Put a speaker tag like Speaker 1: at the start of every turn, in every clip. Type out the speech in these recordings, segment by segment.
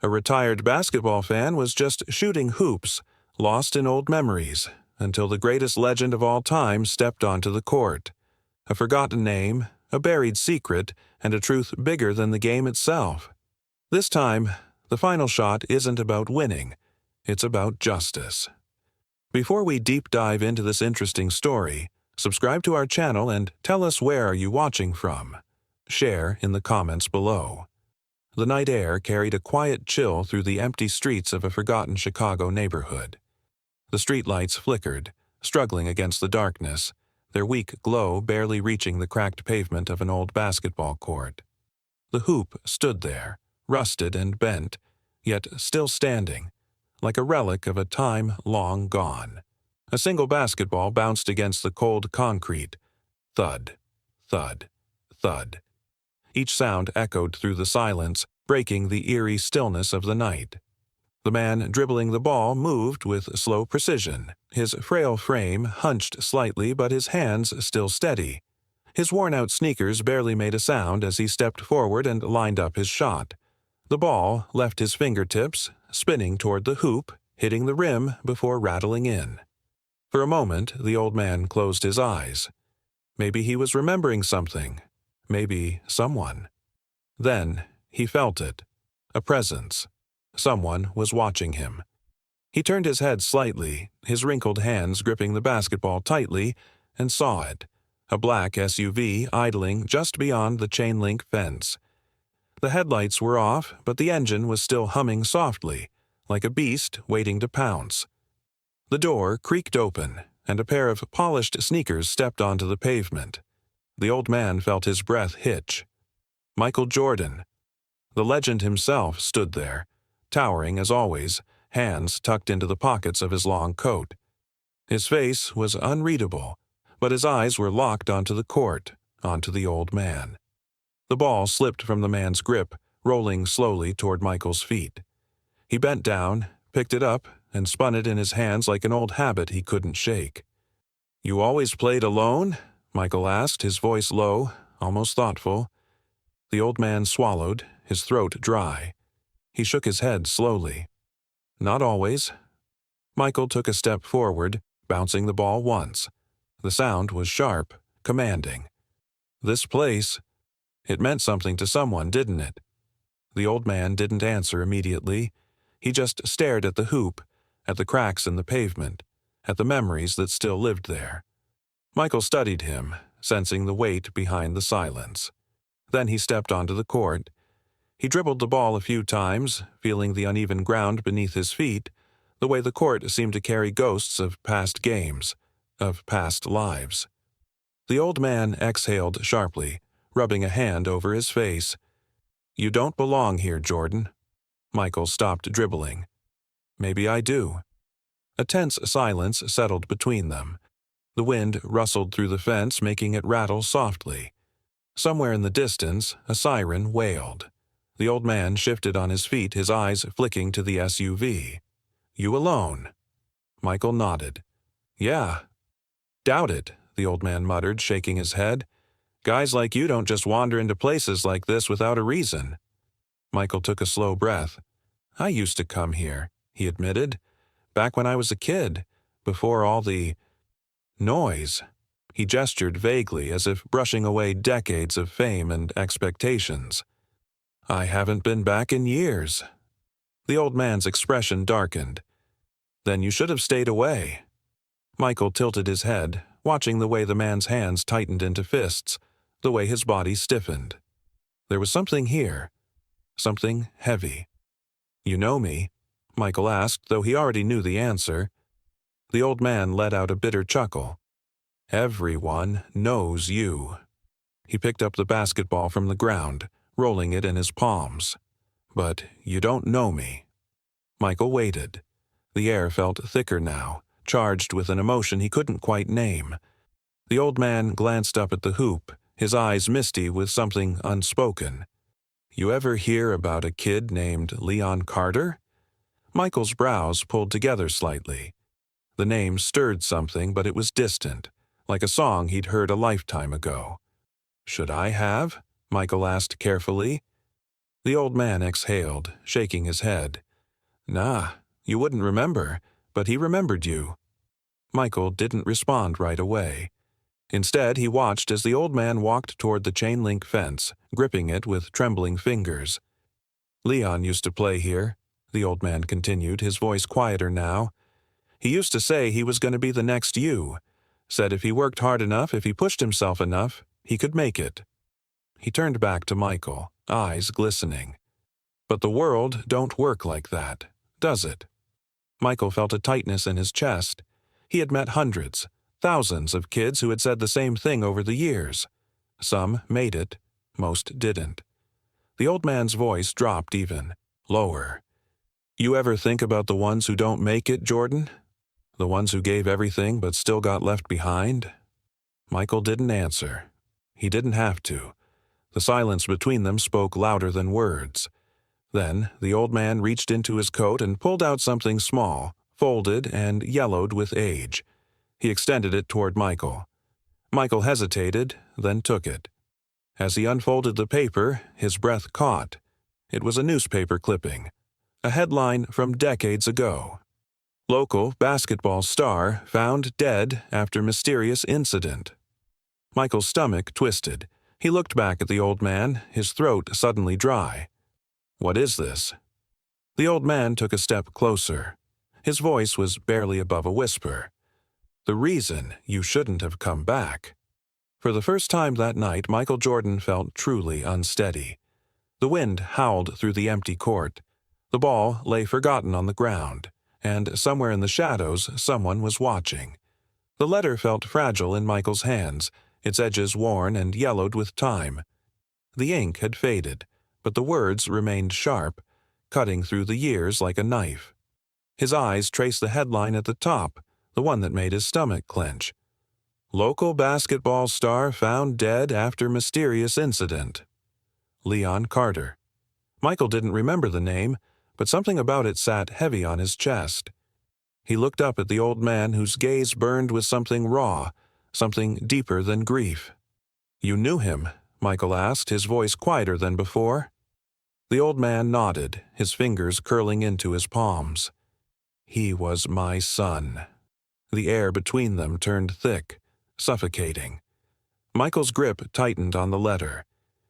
Speaker 1: A retired basketball fan was just shooting hoops, lost in old memories, until the greatest legend of all time stepped onto the court. A forgotten name, a buried secret, and a truth bigger than the game itself. This time, the final shot isn't about winning, it's about justice. Before we deep dive into this interesting story, subscribe to our channel and tell us where are you watching from. Share in the comments below. The night air carried a quiet chill through the empty streets of a forgotten Chicago neighborhood. The streetlights flickered, struggling against the darkness, their weak glow barely reaching the cracked pavement of an old basketball court. The hoop stood there, rusted and bent, yet still standing, like a relic of a time long gone. A single basketball bounced against the cold concrete. Thud, thud, thud. Each sound echoed through the silence, breaking the eerie stillness of the night. The man dribbling the ball moved with slow precision, his frail frame hunched slightly but his hands still steady. His worn-out sneakers barely made a sound as he stepped forward and lined up his shot. The ball left his fingertips, spinning toward the hoop, hitting the rim before rattling in. For a moment, the old man closed his eyes. Maybe he was remembering something. Maybe someone. Then he felt it. A presence. Someone was watching him. He turned his head slightly, his wrinkled hands gripping the basketball tightly, and saw it. A black SUV idling just beyond the chain-link fence. The headlights were off, but the engine was still humming softly, like a beast waiting to pounce. The door creaked open, and a pair of polished sneakers stepped onto the pavement. The old man felt his breath hitch. Michael Jordan. The legend himself stood there, towering as always, hands tucked into the pockets of his long coat. His face was unreadable, but his eyes were locked onto the court, onto the old man. The ball slipped from the man's grip, rolling slowly toward Michael's feet. He bent down, picked it up, and spun it in his hands like an old habit he couldn't shake. "You always played alone?" Michael asked, his voice low, almost thoughtful. The old man swallowed, his throat dry. He shook his head slowly. "Not always." Michael took a step forward, bouncing the ball once. The sound was sharp, commanding. This place, it meant something to someone, didn't it? The old man didn't answer immediately. He just stared at the hoop, at the cracks in the pavement, at the memories that still lived there. Michael studied him, sensing the weight behind the silence. Then he stepped onto the court. He dribbled the ball a few times, feeling the uneven ground beneath his feet, the way the court seemed to carry ghosts of past games, of past lives. The old man exhaled sharply, rubbing a hand over his face. "You don't belong here, Jordan." Michael stopped dribbling. "Maybe I do." A tense silence settled between them. The wind rustled through the fence, making it rattle softly. Somewhere in the distance, a siren wailed. The old man shifted on his feet, his eyes flicking to the SUV. "You alone?" Michael nodded. "Yeah." "Doubt it," the old man muttered, shaking his head. "Guys like you don't just wander into places like this without a reason." Michael took a slow breath. "I used to come here," he admitted. "Back when I was a kid, before all the noise." He gestured vaguely, as if brushing away decades of fame and expectations. "I haven't been back in years." The old man's expression darkened. "Then you should have stayed away." Michael tilted his head, watching the way the man's hands tightened into fists, the way his body stiffened. There was something here, something heavy. "You know me?" Michael asked, though he already knew the answer. The old man let out a bitter chuckle. "Everyone knows you." He picked up the basketball from the ground, rolling it in his palms. "But you don't know me." Michael waited. The air felt thicker now, charged with an emotion he couldn't quite name. The old man glanced up at the hoop, his eyes misty with something unspoken. "You ever hear about a kid named Leon Carter?" Michael's brows pulled together slightly. The name stirred something, but it was distant, like a song he'd heard a lifetime ago. "Should I have?" Michael asked carefully. The old man exhaled, shaking his head. Nah, you wouldn't remember, but he remembered you. Michael didn't respond right away. Instead, he watched as the old man walked toward the chain-link fence, gripping it with trembling fingers. Leon used to play here, the old man continued, his voice quieter now. He used to say he was going to be the next you. Said if he worked hard enough, if he pushed himself enough, he could make it. He turned back to Michael, eyes glistening. But the world don't work like that, does it? Michael felt a tightness in his chest. He had met hundreds, thousands of kids who had said the same thing over the years. Some made it, most didn't. The old man's voice dropped even, lower. You ever think about the ones who don't make it, Jordan? The ones who gave everything but still got left behind? Michael didn't answer. He didn't have to. The silence between them spoke louder than words. Then the old man reached into his coat and pulled out something small, folded and yellowed with age. He extended it toward Michael. Michael hesitated, then took it. As he unfolded the paper, his breath caught. It was a newspaper clipping. A headline from decades ago. Local basketball star found dead after mysterious incident. Michael's stomach twisted. He looked back at the old man, his throat suddenly dry. What is this? The old man took a step closer. His voice was barely above a whisper. The reason you shouldn't have come back. For the first time that night, Michael Jordan felt truly unsteady. The wind howled through the empty court. The ball lay forgotten on the ground, and somewhere in the shadows someone was watching. The letter felt fragile in Michael's hands, its edges worn and yellowed with time. The ink had faded, but the words remained sharp, cutting through the years like a knife. His eyes traced the headline at the top, the one that made his stomach clench. Local basketball star found dead after mysterious incident. Leon Carter. Michael didn't remember the name, but something about it sat heavy on his chest. He looked up at the old man whose gaze burned with something raw, something deeper than grief. You knew him? Michael asked, his voice quieter than before. The old man nodded, his fingers curling into his palms. He was my son. The air between them turned thick, suffocating. Michael's grip tightened on the letter.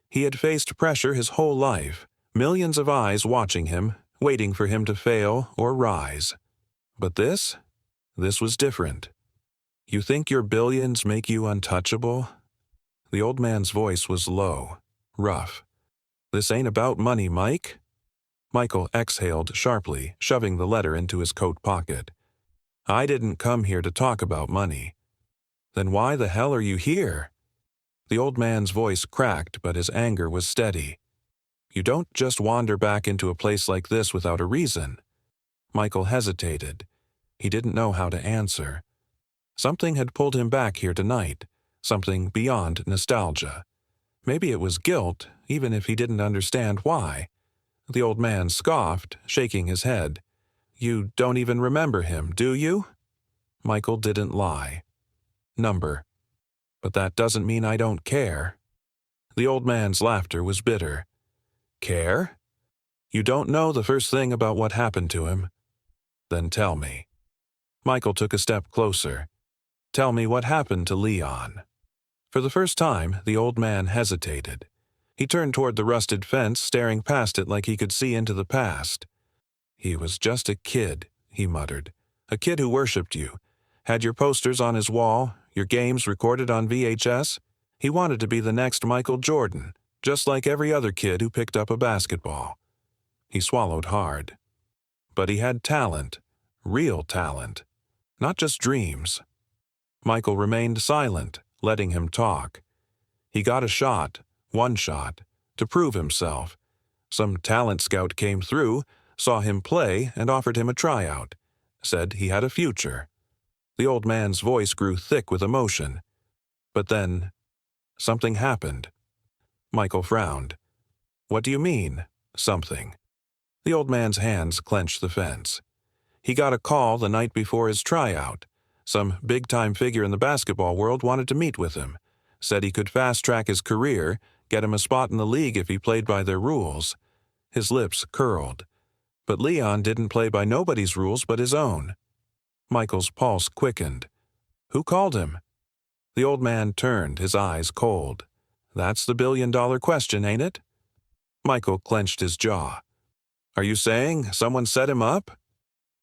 Speaker 1: He had faced pressure his whole life, millions of eyes watching him, waiting for him to fail or rise. But this was different. You think your billions make you untouchable? The old man's voice was low, rough. This ain't about money, Mike. Michael exhaled sharply, shoving the letter into his coat pocket. I didn't come here to talk about money. Then why the hell are you here? The old man's voice cracked, but his anger was steady. You don't just wander back into a place like this without a reason. Michael hesitated. He didn't know how to answer. Something had pulled him back here tonight, something beyond nostalgia. Maybe it was guilt, even if he didn't understand why. The old man scoffed, shaking his head. You don't even remember him, do you? Michael didn't lie. Number. But that doesn't mean I don't care. The old man's laughter was bitter. Care? You don't know the first thing about what happened to him? Then tell me. Michael took a step closer. Tell me what happened to Leon. For the first time, the old man hesitated. He turned toward the rusted fence, staring past it like he could see into the past. He was just a kid, he muttered. A kid who worshipped you. Had your posters on his wall, your games recorded on VHS. He wanted to be the next Michael Jordan, just like every other kid who picked up a basketball. He swallowed hard. But he had talent, real talent, not just dreams. Michael remained silent, letting him talk. He got a shot, one shot, to prove himself. Some talent scout came through, saw him play, and offered him a tryout. Said he had a future. The old man's voice grew thick with emotion. But then, something happened. Michael frowned. What do you mean, something? The old man's hands clenched the fence. He got a call the night before his tryout. Some big-time figure in the basketball world wanted to meet with him. Said he could fast-track his career, get him a spot in the league if he played by their rules. His lips curled. But Leon didn't play by nobody's rules but his own. Michael's pulse quickened. Who called him? The old man turned, his eyes cold. That's the billion-dollar question, ain't it? Michael clenched his jaw. Are you saying someone set him up?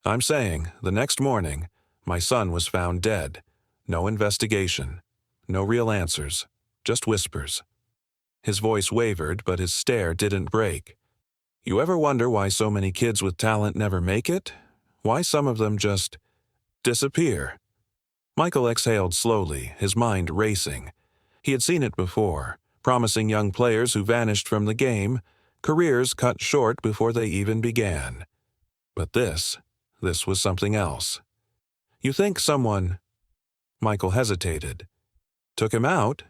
Speaker 1: I'm saying, the next morning, my son was found dead. No investigation. No real answers. Just whispers. His voice wavered, but his stare didn't break. You ever wonder why so many kids with talent never make it? Why some of them just disappear? Michael exhaled slowly, his mind racing. He had seen it before, promising young players who vanished from the game, careers cut short before they even began. But this was something else. You think someone... Michael hesitated. Took him out?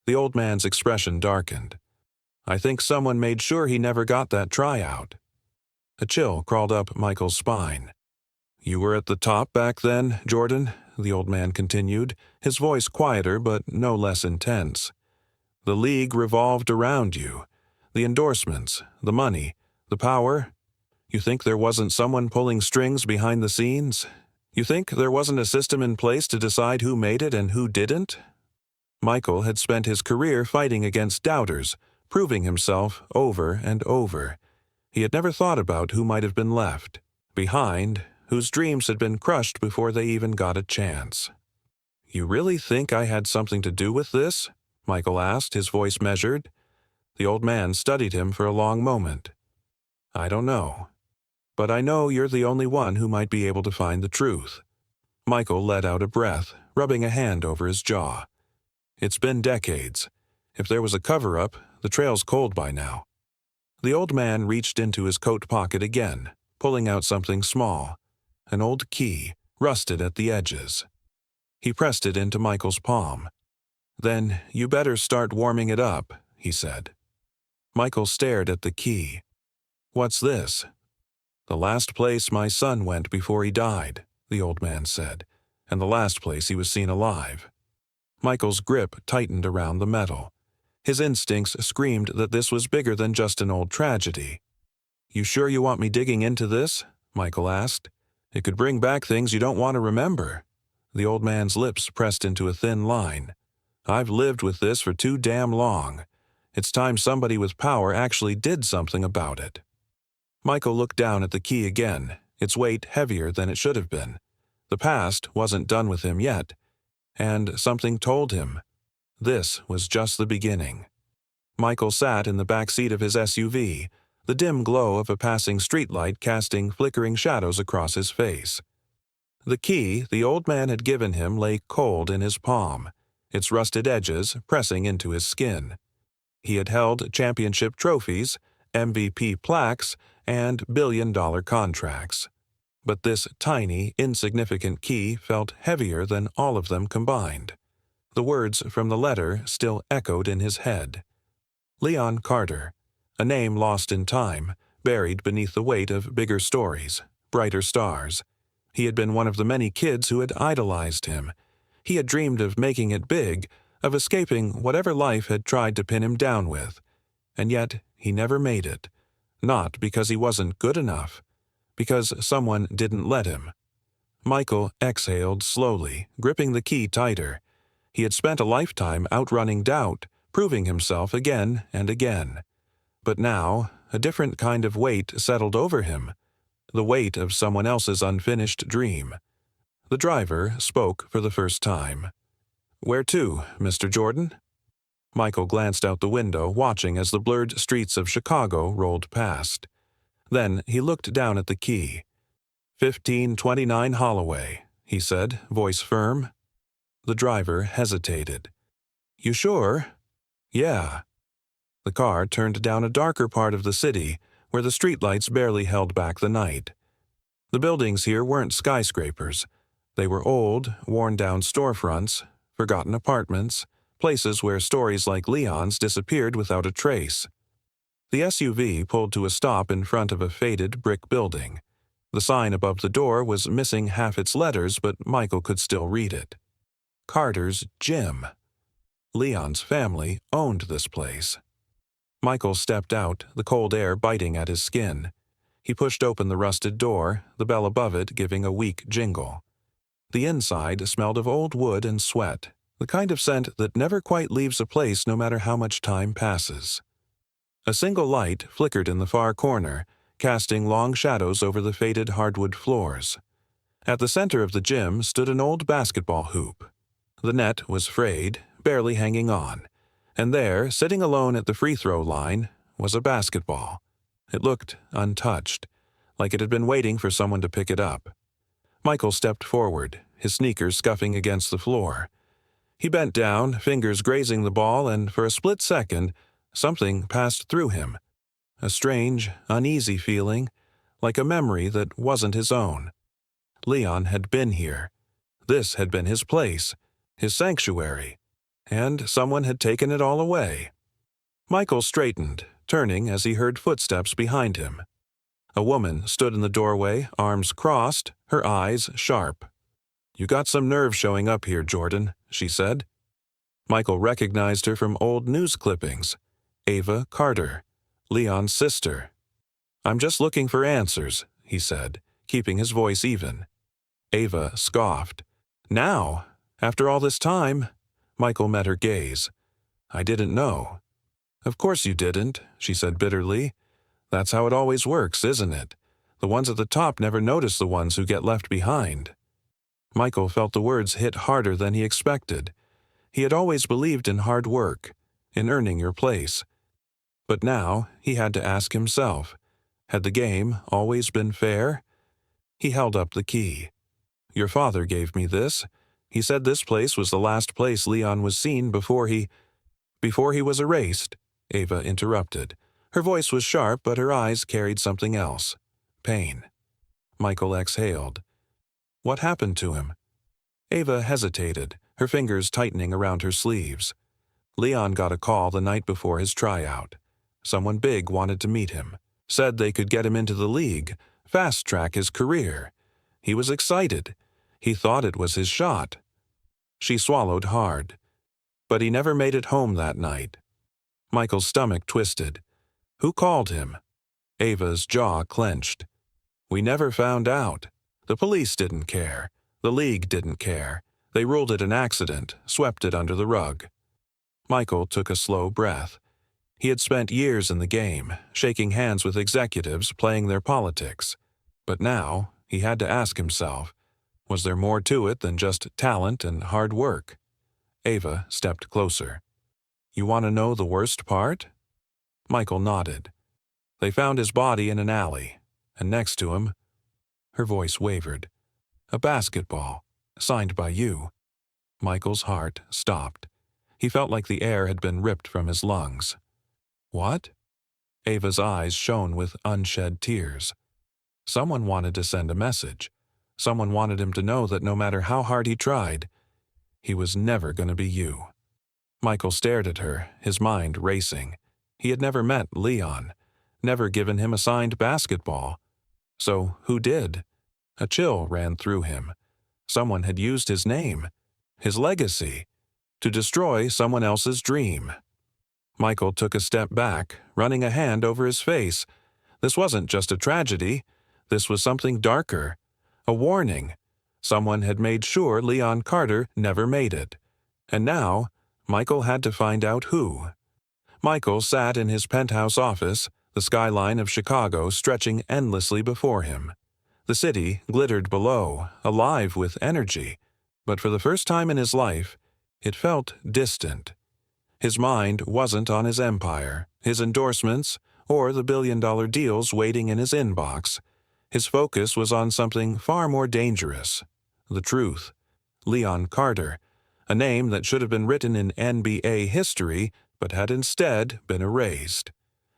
Speaker 1: The old man's expression darkened. I think someone made sure he never got that tryout. A chill crawled up Michael's spine. You were at the top back then, Jordan, the old man continued, his voice quieter but no less intense. The league revolved around you. The endorsements, the money, the power. You think there wasn't someone pulling strings behind the scenes? You think there wasn't a system in place to decide who made it and who didn't? Michael had spent his career fighting against doubters, proving himself over and over. He had never thought about who might have been left behind, whose dreams had been crushed before they even got a chance. You really think I had something to do with this? Michael asked, his voice measured. The old man studied him for a long moment. I don't know. But I know you're the only one who might be able to find the truth. Michael let out a breath, rubbing a hand over his jaw. It's been decades. If there was a cover-up, the trail's cold by now. The old man reached into his coat pocket again, pulling out something small, an old key, rusted at the edges. He pressed it into Michael's palm. Then you better start warming it up, he said. Michael stared at the key. What's this? The last place my son went before he died, the old man said, and the last place he was seen alive. Michael's grip tightened around the metal. His instincts screamed that this was bigger than just an old tragedy. You sure you want me digging into this? Michael asked. It could bring back things you don't want to remember. The old man's lips pressed into a thin line. I've lived with this for too damn long. It's time somebody with power actually did something about it. Michael looked down at the key again, its weight heavier than it should have been. The past wasn't done with him yet, and something told him this was just the beginning. Michael sat in the back seat of his SUV, the dim glow of a passing streetlight casting flickering shadows across his face. The key the old man had given him lay cold in his palm, its rusted edges pressing into his skin. He had held championship trophies, MVP plaques, and billion-dollar contracts. But this tiny, insignificant key felt heavier than all of them combined. The words from the letter still echoed in his head. Leon Carter, a name lost in time, buried beneath the weight of bigger stories, brighter stars. He had been one of the many kids who had idolized him. He had dreamed of making it big, of escaping whatever life had tried to pin him down with. And yet he never made it. Not because he wasn't good enough. Because someone didn't let him. Michael exhaled slowly, gripping the key tighter. He had spent a lifetime outrunning doubt, proving himself again and again. But now, a different kind of weight settled over him. The weight of someone else's unfinished dream. The driver spoke for the first time. Where to, Mr. Jordan? Michael glanced out the window, watching as the blurred streets of Chicago rolled past. Then he looked down at the key. 1529 Holloway, he said, voice firm. The driver hesitated. You sure? Yeah. The car turned down a darker part of the city, where the streetlights barely held back the night. The buildings here weren't skyscrapers. They were old, worn-down storefronts, forgotten apartments, places where stories like Leon's disappeared without a trace. The SUV pulled to a stop in front of a faded brick building. The sign above the door was missing half its letters, but Michael could still read it. Carter's Gym. Leon's family owned this place. Michael stepped out, the cold air biting at his skin. He pushed open the rusted door, the bell above it giving a weak jingle. The inside smelled of old wood and sweat, the kind of scent that never quite leaves a place no matter how much time passes. A single light flickered in the far corner, casting long shadows over the faded hardwood floors. At the center of the gym stood an old basketball hoop. The net was frayed, barely hanging on, and there, sitting alone at the free throw line, was a basketball. It looked untouched, like it had been waiting for someone to pick it up. Michael stepped forward, his sneakers scuffing against the floor. He bent down, fingers grazing the ball, and for a split second, something passed through him. A strange, uneasy feeling, like a memory that wasn't his own. Leon had been here. This had been his place, his sanctuary, and someone had taken it all away. Michael straightened, turning as he heard footsteps behind him. A woman stood in the doorway, arms crossed, her eyes sharp. "You got some nerve showing up here, Jordan," she said. Michael recognized her from old news clippings. Ava Carter, Leon's sister. "I'm just looking for answers," he said, keeping his voice even. Ava scoffed. "Now? After all this time?" Michael met her gaze. "I didn't know." "Of course you didn't," she said bitterly. "That's how it always works, isn't it? The ones at the top never notice the ones who get left behind." Michael felt the words hit harder than he expected. He had always believed in hard work, in earning your place. But now he had to ask himself, had the game always been fair? He held up the key. "Your father gave me this. He said this place was the last place Leon was seen before he was erased," Ava interrupted. Her voice was sharp, but her eyes carried something else. Pain. Michael exhaled. "What happened to him?" Ava hesitated, her fingers tightening around her sleeves. "Leon got a call the night before his tryout. Someone big wanted to meet him. Said they could get him into the league, fast-track his career. He was excited. He thought it was his shot." She swallowed hard. "But he never made it home that night." Michael's stomach twisted. "Who called him?" Ava's jaw clenched. "We never found out. The police didn't care. The league didn't care. They ruled it an accident, swept it under the rug." Michael took a slow breath. He had spent years in the game, shaking hands with executives, playing their politics. But now, he had to ask himself, was there more to it than just talent and hard work? Ava stepped closer. "You want to know the worst part?" Michael nodded. "They found his body in an alley, and next to him," her voice wavered, "a basketball, signed by you." Michael's heart stopped. He felt like the air had been ripped from his lungs. "What?" Ava's eyes shone with unshed tears. Someone wanted to send a message. Someone wanted him to know that no matter how hard he tried, he was never going to be you. Michael stared at her, his mind racing. He had never met Leon, never given him a signed basketball. So who did? A chill ran through him. Someone had used his name, his legacy, to destroy someone else's dream. Michael took a step back, running a hand over his face. This wasn't just a tragedy. This was something darker. A warning. Someone had made sure Leon Carter never made it. And now, Michael had to find out who. Michael sat in his penthouse office, the skyline of Chicago stretching endlessly before him. The city glittered below, alive with energy. But for the first time in his life, it felt distant. His mind wasn't on his empire, his endorsements, or the billion-dollar deals waiting in his inbox. His focus was on something far more dangerous. The truth. Leon Carter, a name that should have been written in NBA history, but had instead been erased.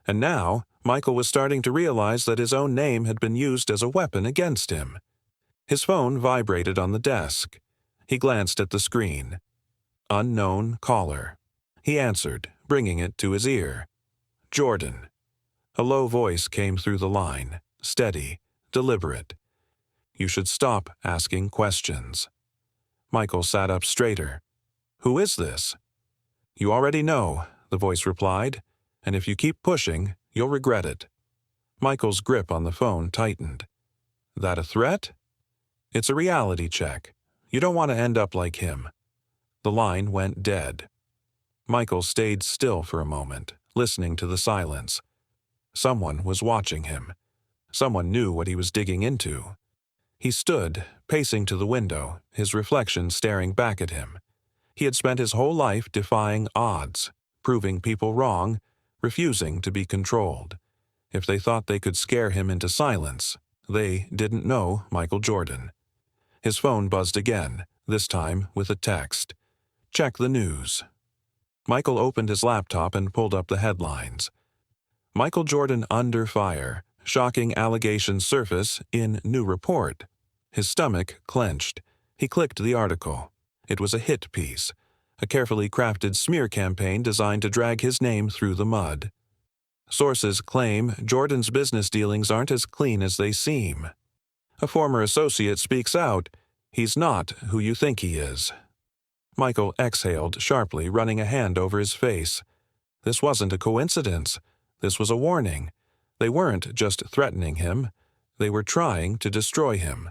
Speaker 1: And now, Michael was starting to realize that his own name had been used as a weapon against him. His phone vibrated on the desk. He glanced at the screen. Unknown caller. He answered, bringing it to his ear. "Jordan." A low voice came through the line, steady, deliberate. "You should stop asking questions." Michael sat up straighter. "Who is this?" "You already know," the voice replied. And if you keep pushing, you'll regret it. Michael's grip on the phone tightened. That a threat? It's a reality check. You don't want to end up like him. The line went dead. Michael stayed still for a moment, listening to the silence. Someone was watching him. Someone knew what he was digging into. He stood, pacing to the window, his reflection staring back at him. He had spent his whole life defying odds, proving people wrong, refusing to be controlled. If they thought they could scare him into silence, they didn't know Michael Jordan. His phone buzzed again, this time with a text. Check the news. Michael opened his laptop and pulled up the headlines. Michael Jordan under fire. Shocking allegations surface in new report. His stomach clenched. He clicked the article. It was a hit piece, a carefully crafted smear campaign designed to drag his name through the mud. Sources claim Jordan's business dealings aren't as clean as they seem. A former associate speaks out. He's not who you think he is. Michael exhaled sharply, running a hand over his face. This wasn't a coincidence. This was a warning. They weren't just threatening him. They were trying to destroy him.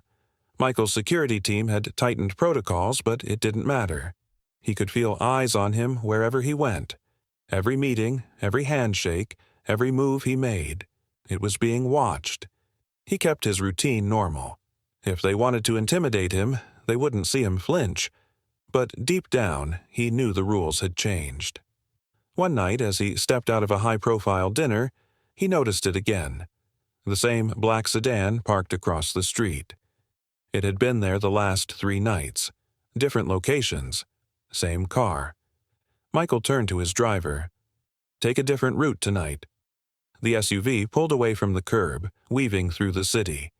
Speaker 1: Michael's security team had tightened protocols, but it didn't matter. He could feel eyes on him wherever he went. Every meeting, every handshake, every move he made. It was being watched. He kept his routine normal. If they wanted to intimidate him, they wouldn't see him flinch. But deep down, he knew the rules had changed. One night, as he stepped out of a high-profile dinner, he noticed it again. The same black sedan parked across the street. It had been there the last 3 nights. Different locations. Same car. Michael turned to his driver. Take a different route tonight. The SUV pulled away from the curb, weaving through the city.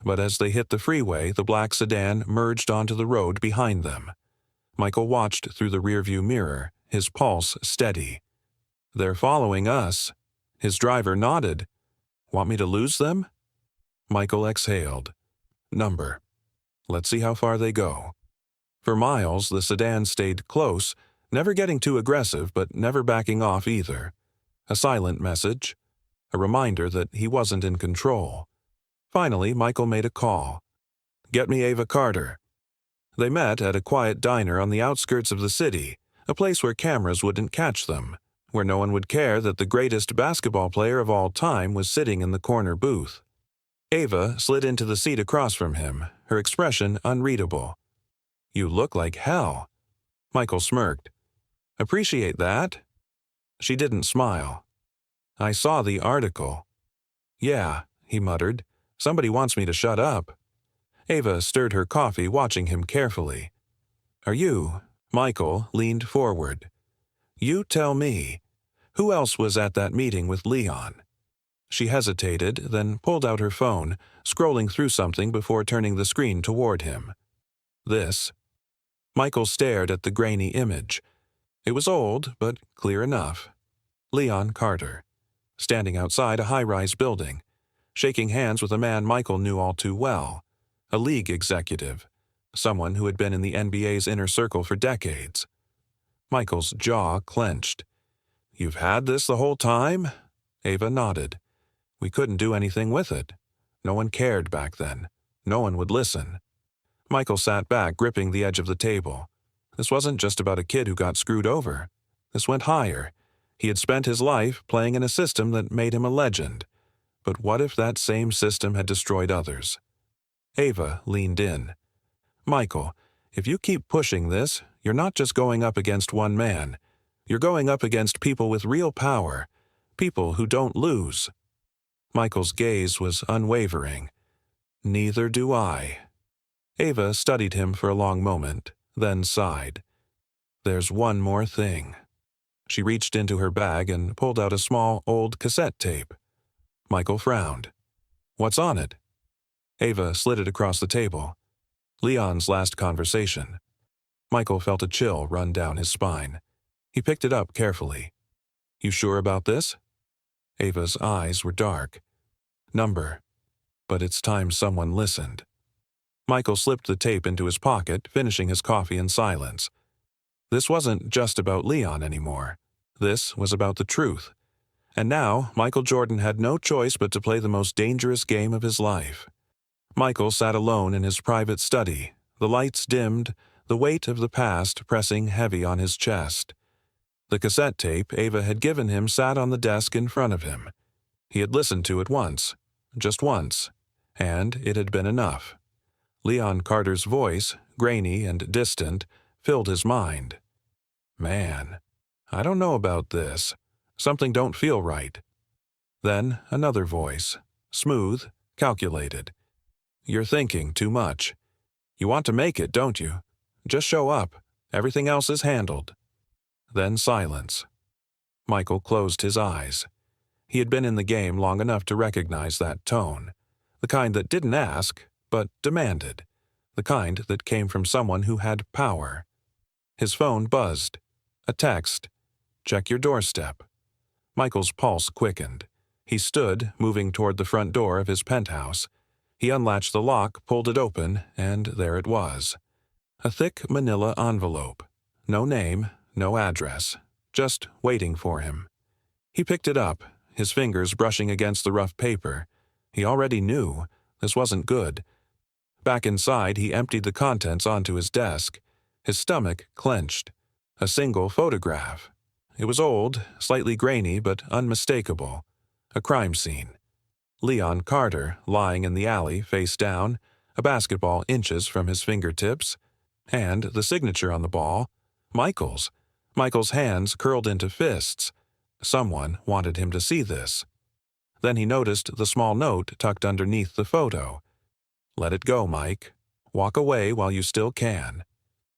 Speaker 1: But as they hit the freeway, the black sedan merged onto the road behind them. Michael watched through the rearview mirror, his pulse steady. They're following us. His driver nodded. Want me to lose them? Michael exhaled. Number. Let's see how far they go. For miles, the sedan stayed close, never getting too aggressive but never backing off either. A silent message. A reminder that he wasn't in control. Finally, Michael made a call. Get me Ava Carter. They met at a quiet diner on the outskirts of the city, a place where cameras wouldn't catch them, where no one would care that the greatest basketball player of all time was sitting in the corner booth. Ava slid into the seat across from him, her expression unreadable. You look like hell. Michael smirked. Appreciate that? She didn't smile. I saw the article. Yeah, he muttered. Somebody wants me to shut up. Ava stirred her coffee, watching him carefully. Are you? Michael leaned forward. You tell me. Who else was at that meeting with Leon? She hesitated, then pulled out her phone, scrolling through something before turning the screen toward him. This. Michael stared at the grainy image. It was old, but clear enough. Leon Carter, standing outside a high-rise building, shaking hands with a man Michael knew all too well, a league executive, someone who had been in the NBA's inner circle for decades. Michael's jaw clenched. You've had this the whole time? Ava nodded. We couldn't do anything with it. No one cared back then. No one would listen. Michael sat back, gripping the edge of the table. This wasn't just about a kid who got screwed over. This went higher. He had spent his life playing in a system that made him a legend. But what if that same system had destroyed others? Ava leaned in. Michael, if you keep pushing this, you're not just going up against one man. You're going up against people with real power, people who don't lose. Michael's gaze was unwavering. Neither do I. Ava studied him for a long moment, then sighed. There's one more thing. She reached into her bag and pulled out a small, old cassette tape. Michael frowned. What's on it? Ava slid it across the table. Leon's last conversation. Michael felt a chill run down his spine. He picked it up carefully. You sure about this? Ava's eyes were dark. Number. But it's time someone listened. Michael slipped the tape into his pocket, finishing his coffee in silence. This wasn't just about Leon anymore. This was about the truth. And now Michael Jordan had no choice but to play the most dangerous game of his life. Michael sat alone in his private study, the lights dimmed, the weight of the past pressing heavy on his chest. The cassette tape Ava had given him sat on the desk in front of him. He had listened to it once, just once, and it had been enough. Leon Carter's voice, grainy and distant, filled his mind. Man, I don't know about this. Something don't feel right. Then another voice, smooth, calculated. You're thinking too much. You want to make it, don't you? Just show up. Everything else is handled. Then silence. Michael closed his eyes. He had been in the game long enough to recognize that tone. The kind that didn't ask, but demanded. The kind that came from someone who had power. His phone buzzed. A text. Check your doorstep. Michael's pulse quickened. He stood, moving toward the front door of his penthouse. He unlatched the lock, pulled it open, and there it was. A thick manila envelope. No name, no address. Just waiting for him. He picked it up, his fingers brushing against the rough paper. He already knew. This wasn't good. Back inside, he emptied the contents onto his desk. His stomach clenched. A single photograph. It was old, slightly grainy, but unmistakable. A crime scene. Leon Carter, lying in the alley, face down, a basketball inches from his fingertips, and the signature on the ball, Michael's. Michael's hands curled into fists. Someone wanted him to see this. Then he noticed the small note tucked underneath the photo. Let it go, Mike. Walk away while you still can.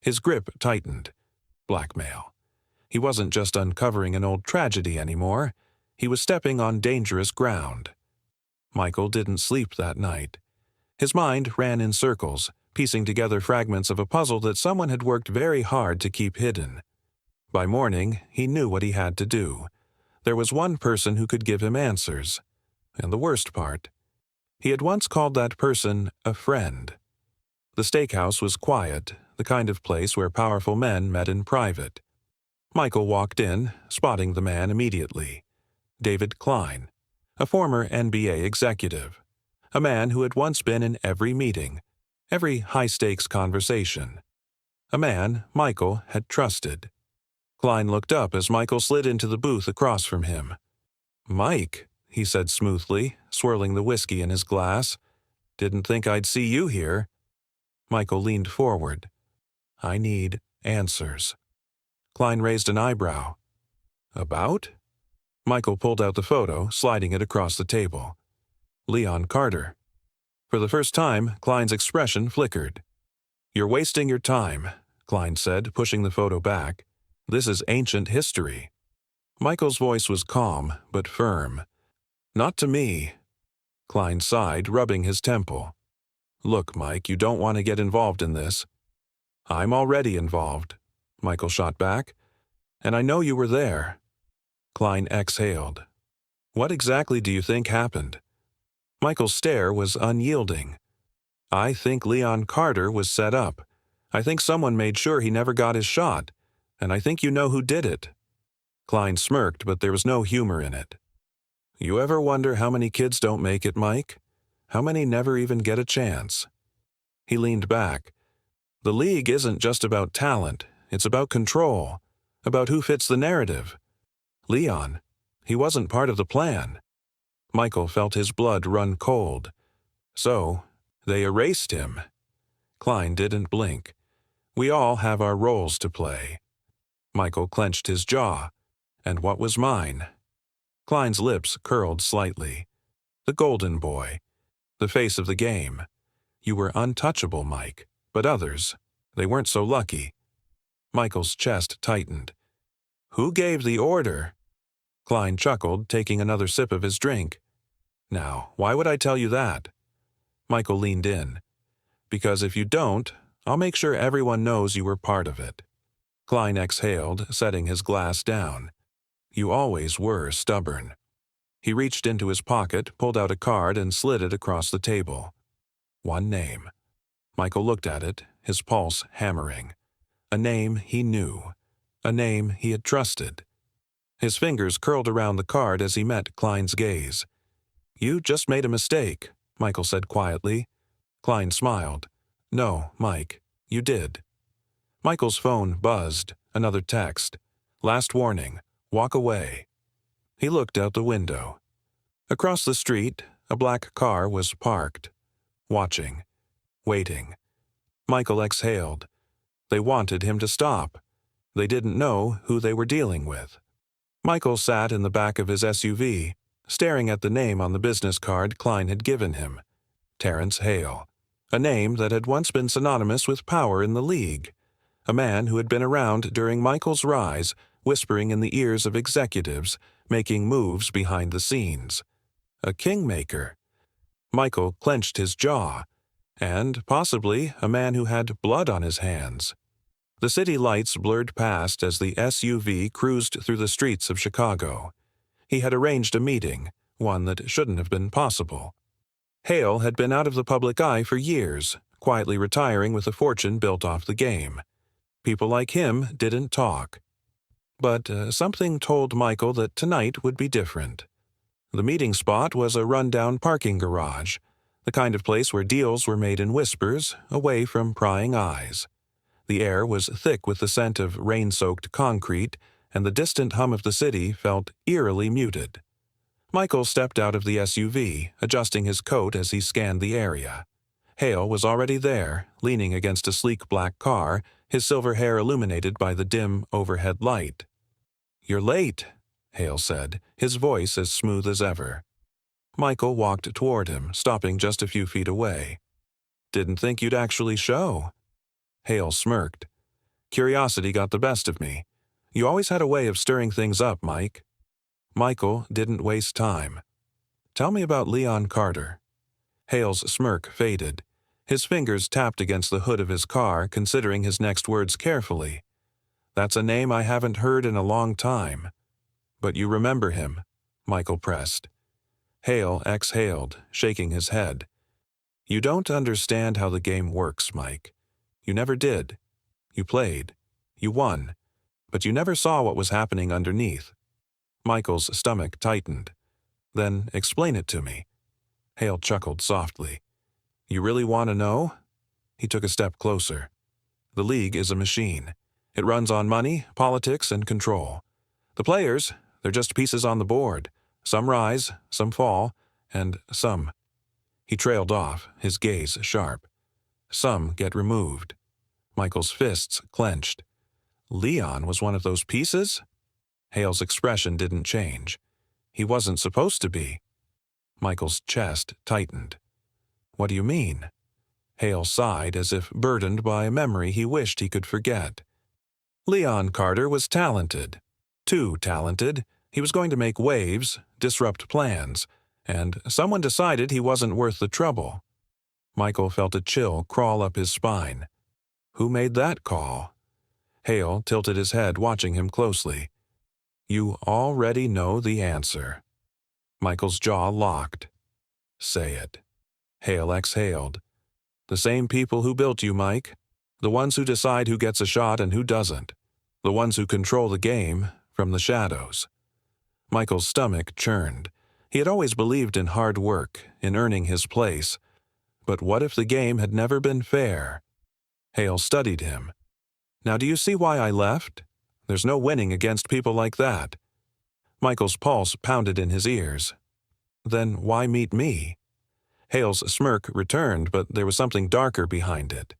Speaker 1: His grip tightened. Blackmail. He wasn't just uncovering an old tragedy anymore. He was stepping on dangerous ground. Michael didn't sleep that night. His mind ran in circles, piecing together fragments of a puzzle that someone had worked very hard to keep hidden. By morning, he knew what he had to do. There was one person who could give him answers. And the worst part, he had once called that person a friend. The steakhouse was quiet, the kind of place where powerful men met in private. Michael walked in, spotting the man immediately. David Klein, a former NBA executive. A man who had once been in every meeting, every high-stakes conversation. A man Michael had trusted. Klein looked up as Michael slid into the booth across from him. "Mike," he said smoothly, swirling the whiskey in his glass. "Didn't think I'd see you here." Michael leaned forward. "I need answers." Klein raised an eyebrow. "About?" Michael pulled out the photo, sliding it across the table. Leon Carter. For the first time, Klein's expression flickered. "You're wasting your time," Klein said, pushing the photo back. "This is ancient history." Michael's voice was calm, but firm. "Not to me." Klein sighed, rubbing his temple. "Look, Mike, you don't want to get involved in this." "I'm already involved," Michael shot back. "And I know you were there." Klein exhaled. "What exactly do you think happened?" Michael's stare was unyielding. "I think Leon Carter was set up. I think someone made sure he never got his shot. And I think you know who did it." Klein smirked, but there was no humor in it. "You ever wonder how many kids don't make it, Mike? How many never even get a chance?" He leaned back. "The league isn't just about talent. It's about control. About who fits the narrative. Leon, he wasn't part of the plan." Michael felt his blood run cold. "So, they erased him." Klein didn't blink. "We all have our roles to play." Michael clenched his jaw. "And what was mine?" Klein's lips curled slightly. "The golden boy. The face of the game. You were untouchable, Mike. But others, they weren't so lucky." Michael's chest tightened. "Who gave the order?" Klein chuckled, taking another sip of his drink. "Now, why would I tell you that?" Michael leaned in. "Because if you don't, I'll make sure everyone knows you were part of it." Klein exhaled, setting his glass down. "You always were stubborn." He reached into his pocket, pulled out a card, and slid it across the table. One name. Michael looked at it, his pulse hammering. A name he knew. A name he had trusted. His fingers curled around the card as he met Klein's gaze. "You just made a mistake," Michael said quietly. Klein smiled. "No, Mike, you did." Michael's phone buzzed. Another text. "Last warning. Walk away." He looked out the window. Across the street, a black car was parked. Watching. Waiting. Michael exhaled. They wanted him to stop. They didn't know who they were dealing with. Michael sat in the back of his SUV, staring at the name on the business card Klein had given him. Terrence Hale. A name that had once been synonymous with power in the league. A man who had been around during Michael's rise, whispering in the ears of executives, making moves behind the scenes. A kingmaker. Michael clenched his jaw. And, possibly, a man who had blood on his hands. The city lights blurred past as the SUV cruised through the streets of Chicago. He had arranged a meeting, one that shouldn't have been possible. Hale had been out of the public eye for years, quietly retiring with a fortune built off the game. People like him didn't talk. But something told Michael that tonight would be different. The meeting spot was a rundown parking garage, the kind of place where deals were made in whispers, away from prying eyes. The air was thick with the scent of rain-soaked concrete, and the distant hum of the city felt eerily muted. Michael stepped out of the SUV, adjusting his coat as he scanned the area. Hale was already there, leaning against a sleek black car, his silver hair illuminated by the dim overhead light. "You're late," Hale said, his voice as smooth as ever. Michael walked toward him, stopping just a few feet away. "Didn't think you'd actually show." Hale smirked. "Curiosity got the best of me. You always had a way of stirring things up, Mike." Michael didn't waste time. "Tell me about Leon Carter." Hale's smirk faded. His fingers tapped against the hood of his car, considering his next words carefully. "That's a name I haven't heard in a long time." "But you remember him," Michael pressed. Hale exhaled, shaking his head. "You don't understand how the game works, Mike. You never did. You played. You won. But you never saw what was happening underneath." Michael's stomach tightened. "Then explain it to me." Hale chuckled softly. "You really want to know?" He took a step closer. "The league is a machine. It runs on money, politics, and control. The players, they're just pieces on the board. Some rise, some fall, and some—" He trailed off, his gaze sharp. "Some get removed." Michael's fists clenched. Leon was one of those pieces? Hale's expression didn't change. He wasn't supposed to be. Michael's chest tightened. "What do you mean?" Hale sighed as if burdened by a memory he wished he could forget. Leon Carter was talented. Too talented. He was going to make waves, disrupt plans, and someone decided he wasn't worth the trouble. Michael felt a chill crawl up his spine. Who made that call? Hale tilted his head, watching him closely. "You already know the answer." Michael's jaw locked. "Say it." Hale exhaled. "The same people who built you, Mike. The ones who decide who gets a shot and who doesn't. The ones who control the game from the shadows." Michael's stomach churned. He had always believed in hard work, in earning his place. But what if the game had never been fair? Hale studied him. "Now do you see why I left? There's no winning against people like that." Michael's pulse pounded in his ears. "Then why meet me?" Hale's smirk returned, but there was something darker behind it.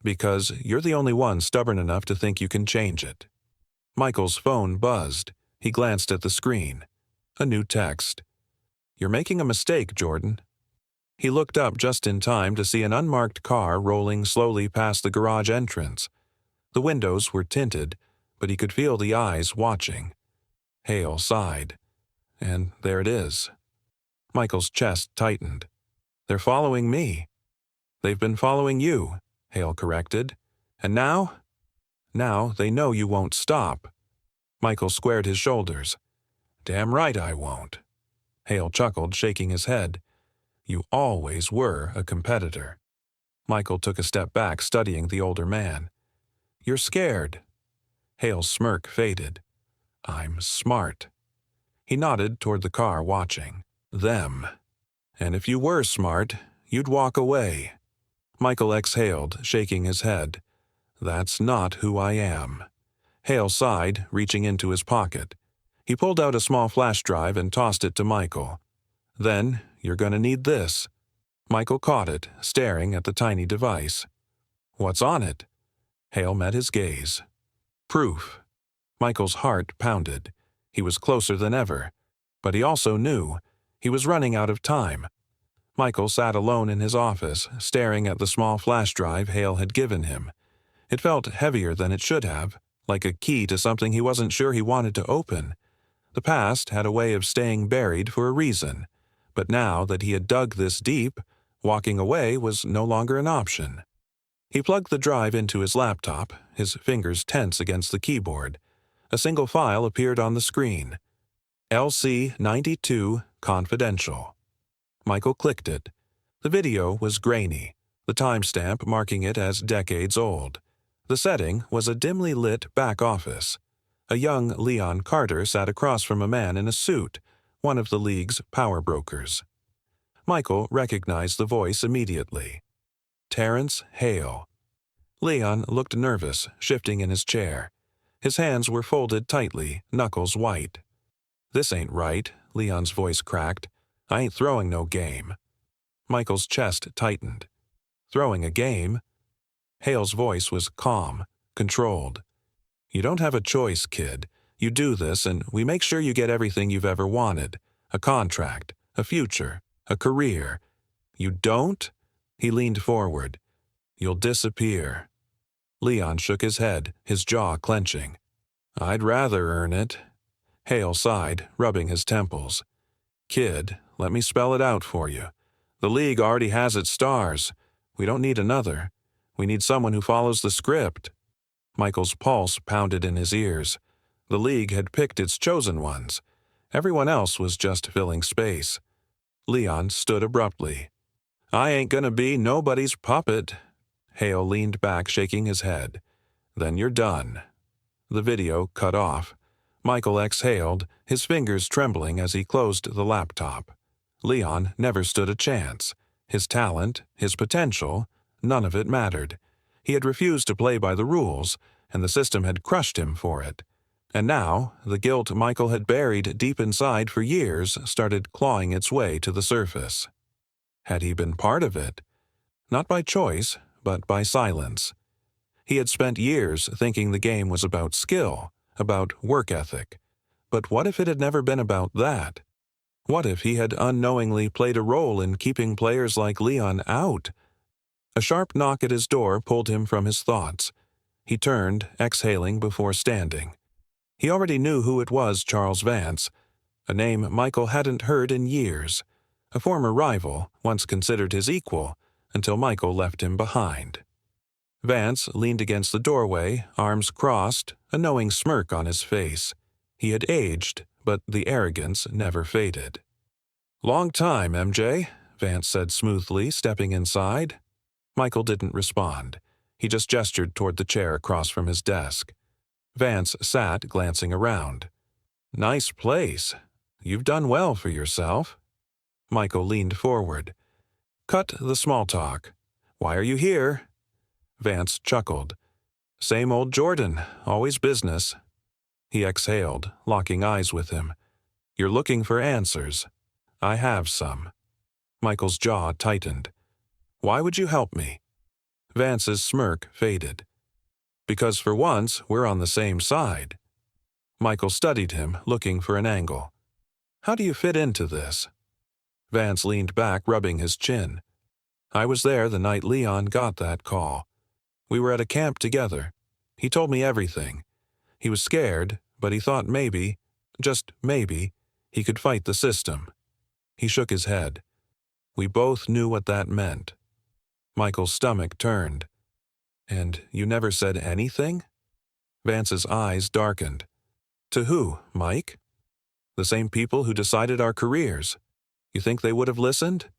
Speaker 1: "Because you're the only one stubborn enough to think you can change it." Michael's phone buzzed. He glanced at the screen. A new text. "You're making a mistake, Jordan." He looked up just in time to see an unmarked car rolling slowly past the garage entrance. The windows were tinted, but he could feel the eyes watching. Hale sighed. "And there it is." Michael's chest tightened. "They're following me." "They've been following you," Hale corrected. "And now?" "Now they know you won't stop." Michael squared his shoulders. "Damn right I won't." Hale chuckled, shaking his head. "You always were a competitor." Michael took a step back, studying the older man. "You're scared." Hale's smirk faded. I'm smart. He nodded toward the car, watching. Them. And if you were smart, you'd walk away. Michael exhaled, shaking his head. That's not who I am. Hale sighed, reaching into his pocket. He pulled out a small flash drive and tossed it to Michael. Then, you're gonna need this. Michael caught it, staring at the tiny device. What's on it? Hale met his gaze. Proof. Michael's heart pounded. He was closer than ever. But he also knew he was running out of time. Michael sat alone in his office, staring at the small flash drive Hale had given him. It felt heavier than it should have, like a key to something he wasn't sure he wanted to open. The past had a way of staying buried for a reason, but now that he had dug this deep, walking away was no longer an option. He plugged the drive into his laptop, his fingers tense against the keyboard. A single file appeared on the screen. LC-92 Confidential. Michael clicked it. The video was grainy, the timestamp marking it as decades old. The setting was a dimly lit back office. A young Leon Carter sat across from a man in a suit, one of the league's power brokers. Michael recognized the voice immediately. Terrence Hale. Leon looked nervous, shifting in his chair. His hands were folded tightly, knuckles white. This ain't right, Leon's voice cracked. I ain't throwing no game. Michael's chest tightened. Throwing a game? Hale's voice was calm, controlled. You don't have a choice, kid. You do this, and we make sure you get everything you've ever wanted. A contract, a future, a career. You don't? He leaned forward. You'll disappear. Leon shook his head, his jaw clenching. I'd rather earn it. Hale sighed, rubbing his temples. Kid, let me spell it out for you. The League already has its stars. We don't need another. We need someone who follows the script. Michael's pulse pounded in his ears. The League had picked its chosen ones. Everyone else was just filling space. Leon stood abruptly. I ain't gonna be nobody's puppet. Hale leaned back, shaking his head. Then you're done. The video cut off. Michael exhaled, his fingers trembling as he closed the laptop. Leon never stood a chance. His talent, his potential, none of it mattered. He had refused to play by the rules, and the system had crushed him for it. And now, the guilt Michael had buried deep inside for years started clawing its way to the surface. Had he been part of it? Not by choice, but by silence. He had spent years thinking the game was about skill, about work ethic. But what if it had never been about that? What if he had unknowingly played a role in keeping players like Leon out? A sharp knock at his door pulled him from his thoughts. He turned, exhaling before standing. He already knew who it was, Charles Vance, a name Michael hadn't heard in years. A former rival, once considered his equal, until Michael left him behind. Vance leaned against the doorway, arms crossed, a knowing smirk on his face. He had aged, but the arrogance never faded. Long time, MJ, Vance said smoothly, stepping inside. Michael didn't respond. He just gestured toward the chair across from his desk. Vance sat, glancing around. Nice place. You've done well for yourself. Michael leaned forward. Cut the small talk. Why are you here? Vance chuckled. Same old Jordan, always business. He exhaled, locking eyes with him. You're looking for answers. I have some. Michael's jaw tightened. Why would you help me? Vance's smirk faded. Because for once, we're on the same side. Michael studied him, looking for an angle. How do you fit into this? Vance leaned back, rubbing his chin. I was there the night Leon got that call. We were at a camp together. He told me everything. He was scared, but he thought maybe, just maybe, he could fight the system. He shook his head. We both knew what that meant. Michael's stomach turned. And you never said anything? Vance's eyes darkened. To who, Mike? The same people who decided our careers. You think they would have listened?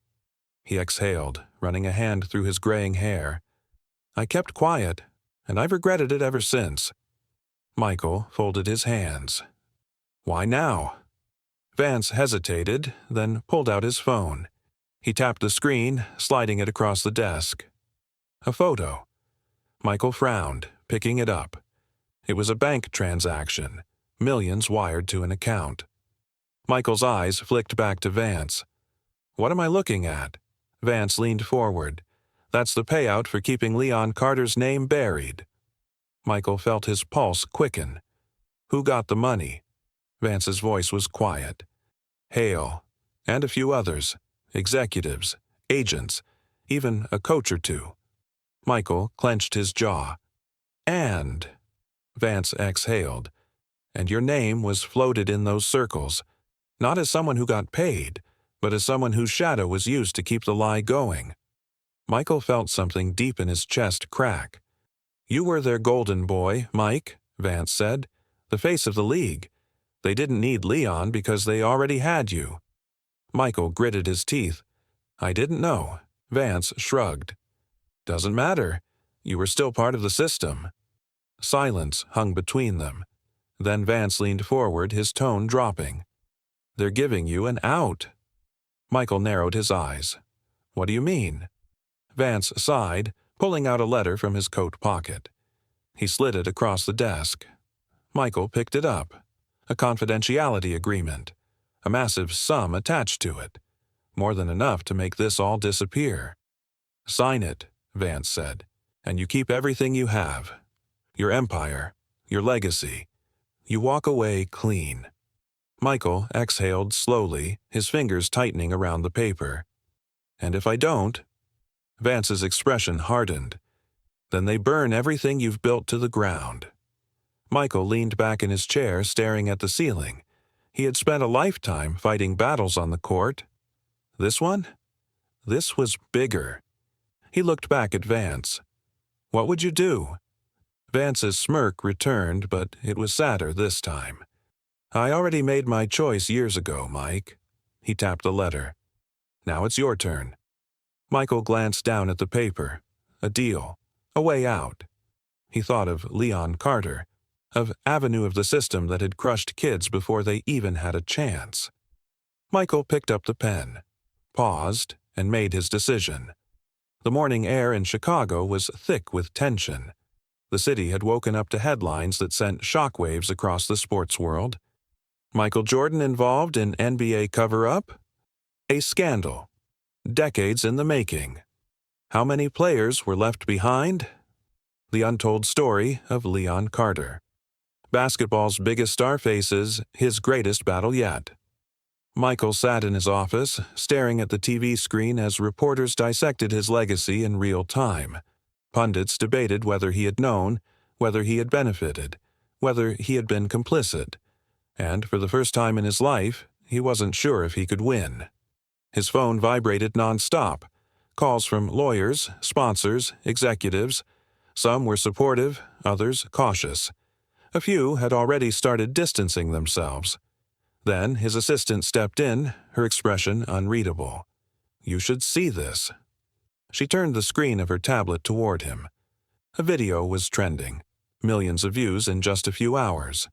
Speaker 1: He exhaled, running a hand through his graying hair. I kept quiet, and I've regretted it ever since. Michael folded his hands. Why now? Vance hesitated, then pulled out his phone. He tapped the screen, sliding it across the desk. A photo. Michael frowned, picking it up. It was a bank transaction, millions wired to an account. Michael's eyes flicked back to Vance. What am I looking at? Vance leaned forward. That's the payout for keeping Leon Carter's name buried. Michael felt his pulse quicken. Who got the money? Vance's voice was quiet. Hale, and a few others, executives, agents, even a coach or two. Michael clenched his jaw. And, Vance exhaled, and your name was floated in those circles, not as someone who got paid, but as someone whose shadow was used to keep the lie going. Michael felt something deep in his chest crack. You were their golden boy, Mike, Vance said, the face of the league. They didn't need Leon because they already had you. Michael gritted his teeth. I didn't know. Vance shrugged. Doesn't matter. You were still part of the system. Silence hung between them. Then Vance leaned forward, his tone dropping. They're giving you an out. Michael narrowed his eyes. What do you mean? Vance sighed, pulling out a letter from his coat pocket. He slid it across the desk. Michael picked it up. A confidentiality agreement. A massive sum attached to it. More than enough to make this all disappear. Sign it, Vance said, and you keep everything you have. Your empire, your legacy. You walk away clean. Michael exhaled slowly, his fingers tightening around the paper. And if I don't? Vance's expression hardened. Then they burn everything you've built to the ground. Michael leaned back in his chair, staring at the ceiling. He had spent a lifetime fighting battles on the court. This one? This was bigger. He looked back at Vance. What would you do? Vance's smirk returned, but it was sadder this time. I already made my choice years ago, Mike. He tapped the letter. Now it's your turn. Michael glanced down at the paper. A deal. A way out. He thought of Leon Carter, of avenue of the system that had crushed kids before they even had a chance. Michael picked up the pen, paused, and made his decision. The morning air in Chicago was thick with tension. The city had woken up to headlines that sent shockwaves across the sports world. Michael Jordan involved in NBA cover-up? A scandal. Decades in the making. How many players were left behind? The untold story of Leon Carter. Basketball's biggest star faces his greatest battle yet. Michael sat in his office, staring at the TV screen as reporters dissected his legacy in real time. Pundits debated whether he had known, whether he had benefited, whether he had been complicit. And for the first time in his life, he wasn't sure if he could win. His phone vibrated nonstop. Calls from lawyers, sponsors, executives. Some were supportive, others cautious. A few had already started distancing themselves. Then his assistant stepped in, her expression unreadable. You should see this. She turned the screen of her tablet toward him. A video was trending. Millions of views in just a few hours.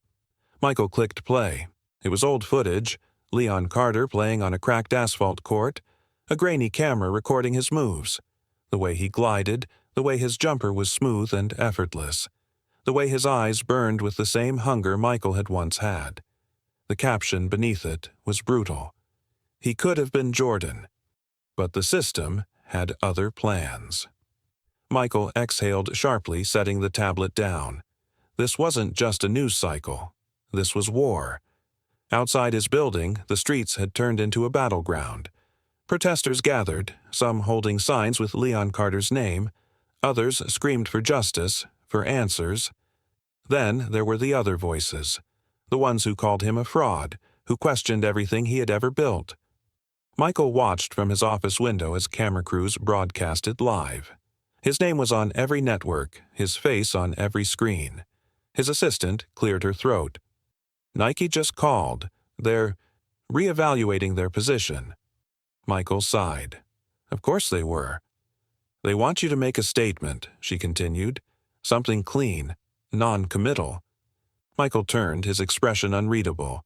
Speaker 1: Michael clicked play. It was old footage, Leon Carter playing on a cracked asphalt court, a grainy camera recording his moves, the way he glided, the way his jumper was smooth and effortless, the way his eyes burned with the same hunger Michael had once had. The caption beneath it was brutal. He could have been Jordan, but the system had other plans. Michael exhaled sharply, setting the tablet down. This wasn't just a news cycle. This was war. Outside his building, the streets had turned into a battleground. Protesters gathered, some holding signs with Leon Carter's name. Others screamed for justice, for answers. Then there were the other voices, the ones who called him a fraud, who questioned everything he had ever built. Michael watched from his office window as camera crews broadcasted live. His name was on every network, his face on every screen. His assistant cleared her throat. Nike just called. They're reevaluating their position. Michael sighed. Of course they were. They want you to make a statement, she continued. Something clean, non-committal. Michael turned, his expression unreadable.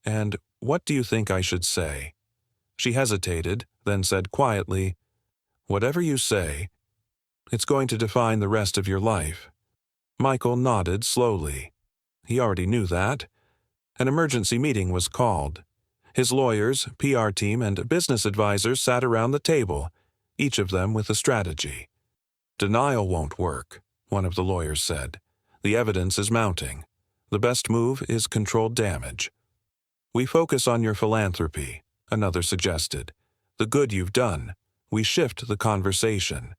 Speaker 1: "And what do you think I should say?" She hesitated, then said quietly, "Whatever you say, it's going to define the rest of your life." Michael nodded slowly. He already knew that. An emergency meeting was called. His lawyers, PR team, and business advisors sat around the table, each of them with a strategy. "Denial won't work," one of the lawyers said. "The evidence is mounting. The best move is controlled damage." "We focus on your philanthropy," another suggested. "The good you've done. We shift the conversation."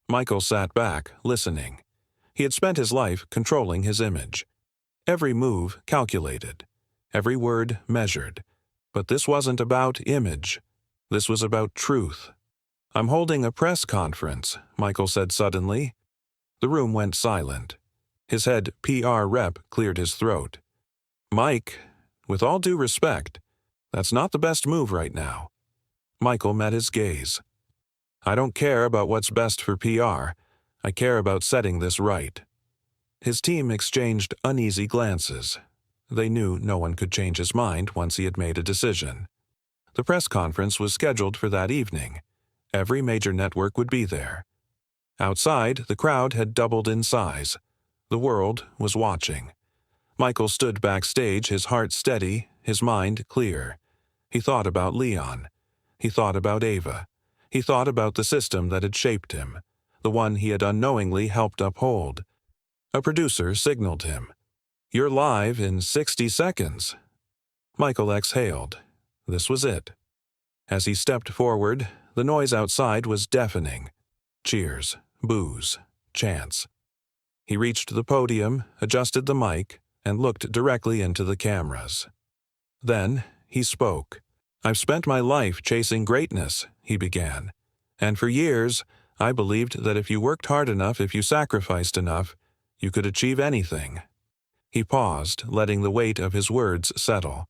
Speaker 1: Michael sat back, listening. He had spent his life controlling his image. Every move calculated. Every word measured. But this wasn't about image. This was about truth. "I'm holding a press conference," Michael said suddenly. The room went silent. His head PR rep cleared his throat. "Mike, with all due respect, that's not the best move right now." Michael met his gaze. "I don't care about what's best for PR. I care about setting this right." His team exchanged uneasy glances. They knew no one could change his mind once he had made a decision. The press conference was scheduled for that evening. Every major network would be there. Outside, the crowd had doubled in size. The world was watching. Michael stood backstage, his heart steady, his mind clear. He thought about Leon. He thought about Ava. He thought about the system that had shaped him, the one he had unknowingly helped uphold. A producer signaled him. "You're live in 60 seconds." Michael exhaled. This was it. As he stepped forward, the noise outside was deafening. Cheers, boos, chants. He reached the podium, adjusted the mic, and looked directly into the cameras. Then he spoke. "I've spent my life chasing greatness," he began. "And for years, I believed that if you worked hard enough, if you sacrificed enough, you could achieve anything." He paused, letting the weight of his words settle.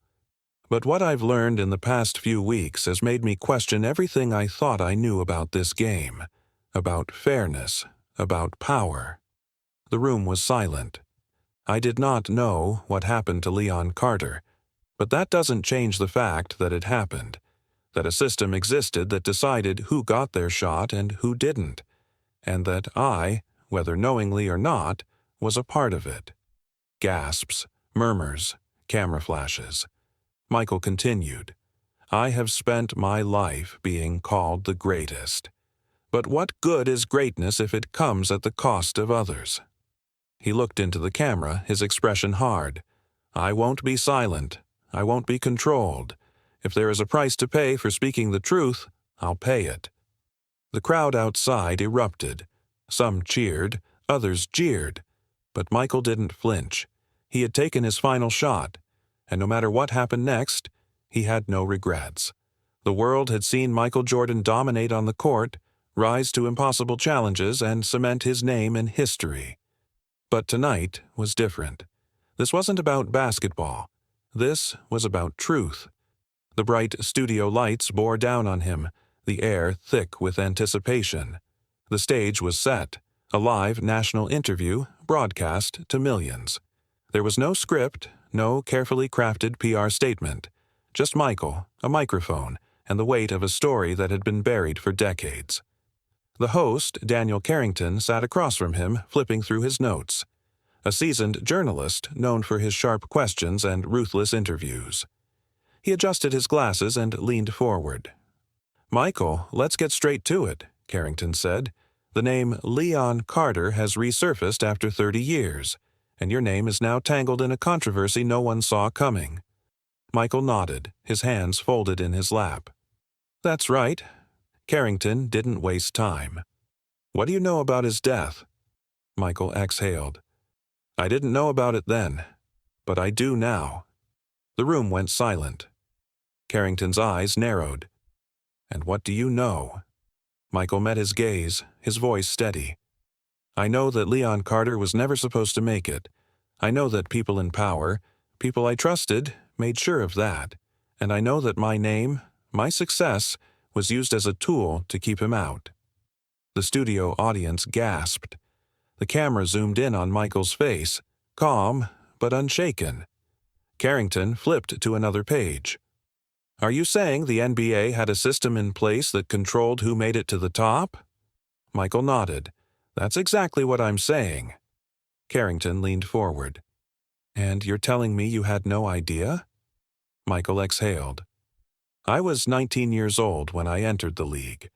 Speaker 1: "But what I've learned in the past few weeks has made me question everything I thought I knew about this game, about fairness, about power." The room was silent. "I did not know what happened to Leon Carter, but that doesn't change the fact that it happened, that a system existed that decided who got their shot and who didn't, and that I, whether knowingly or not, was a part of it." Gasps, murmurs, camera flashes. Michael continued, "I have spent my life being called the greatest. But what good is greatness if it comes at the cost of others?" He looked into the camera, his expression hard. "I won't be silent. I won't be controlled. If there is a price to pay for speaking the truth, I'll pay it." The crowd outside erupted. Some cheered, others jeered. But Michael didn't flinch. He had taken his final shot, and no matter what happened next, he had no regrets. The world had seen Michael Jordan dominate on the court, rise to impossible challenges, and cement his name in history. But tonight was different. This wasn't about basketball. This was about truth. The bright studio lights bore down on him, the air thick with anticipation. The stage was set, a live national interview broadcast to millions. There was no script, no carefully crafted PR statement, just Michael, a microphone, and the weight of a story that had been buried for decades. The host, Daniel Carrington, sat across from him, flipping through his notes. A seasoned journalist known for his sharp questions and ruthless interviews. He adjusted his glasses and leaned forward. "Michael, let's get straight to it," Carrington said. "The name Leon Carter has resurfaced after 30 years, and your name is now tangled in a controversy no one saw coming." Michael nodded, his hands folded in his lap. "That's right." Carrington didn't waste time. "What do you know about his death?" Michael exhaled. "I didn't know about it then, but I do now." The room went silent. Carrington's eyes narrowed. "And what do you know?" Michael met his gaze, his voice steady. "I know that Leon Carter was never supposed to make it. I know that people in power, people I trusted, made sure of that. And I know that my name, my success, was used as a tool to keep him out." The studio audience gasped. The camera zoomed in on Michael's face, calm but unshaken. Carrington flipped to another page. Are you saying the NBA had a system in place that controlled who made it to the top? Michael nodded. That's exactly what I'm saying. Carrington leaned forward. And you're telling me you had no idea? Michael exhaled. I was 19 years old when I entered the league.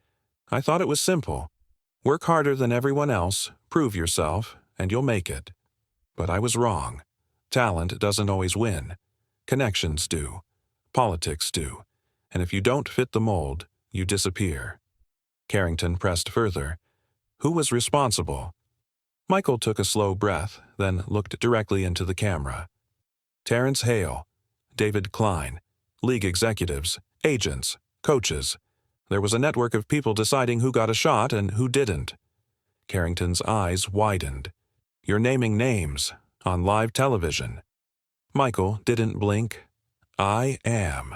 Speaker 1: I thought it was simple. Work harder than everyone else, prove yourself, and you'll make it. But I was wrong. Talent doesn't always win. Connections do. Politics do. And if you don't fit the mold, you disappear. Carrington pressed further. Who was responsible? Michael took a slow breath, then looked directly into the camera. Terrence Hale, David Klein, league executives, agents, coaches. There was a network of people deciding who got a shot and who didn't. Carrington's eyes widened. You're naming names on live television. Michael didn't blink. I am.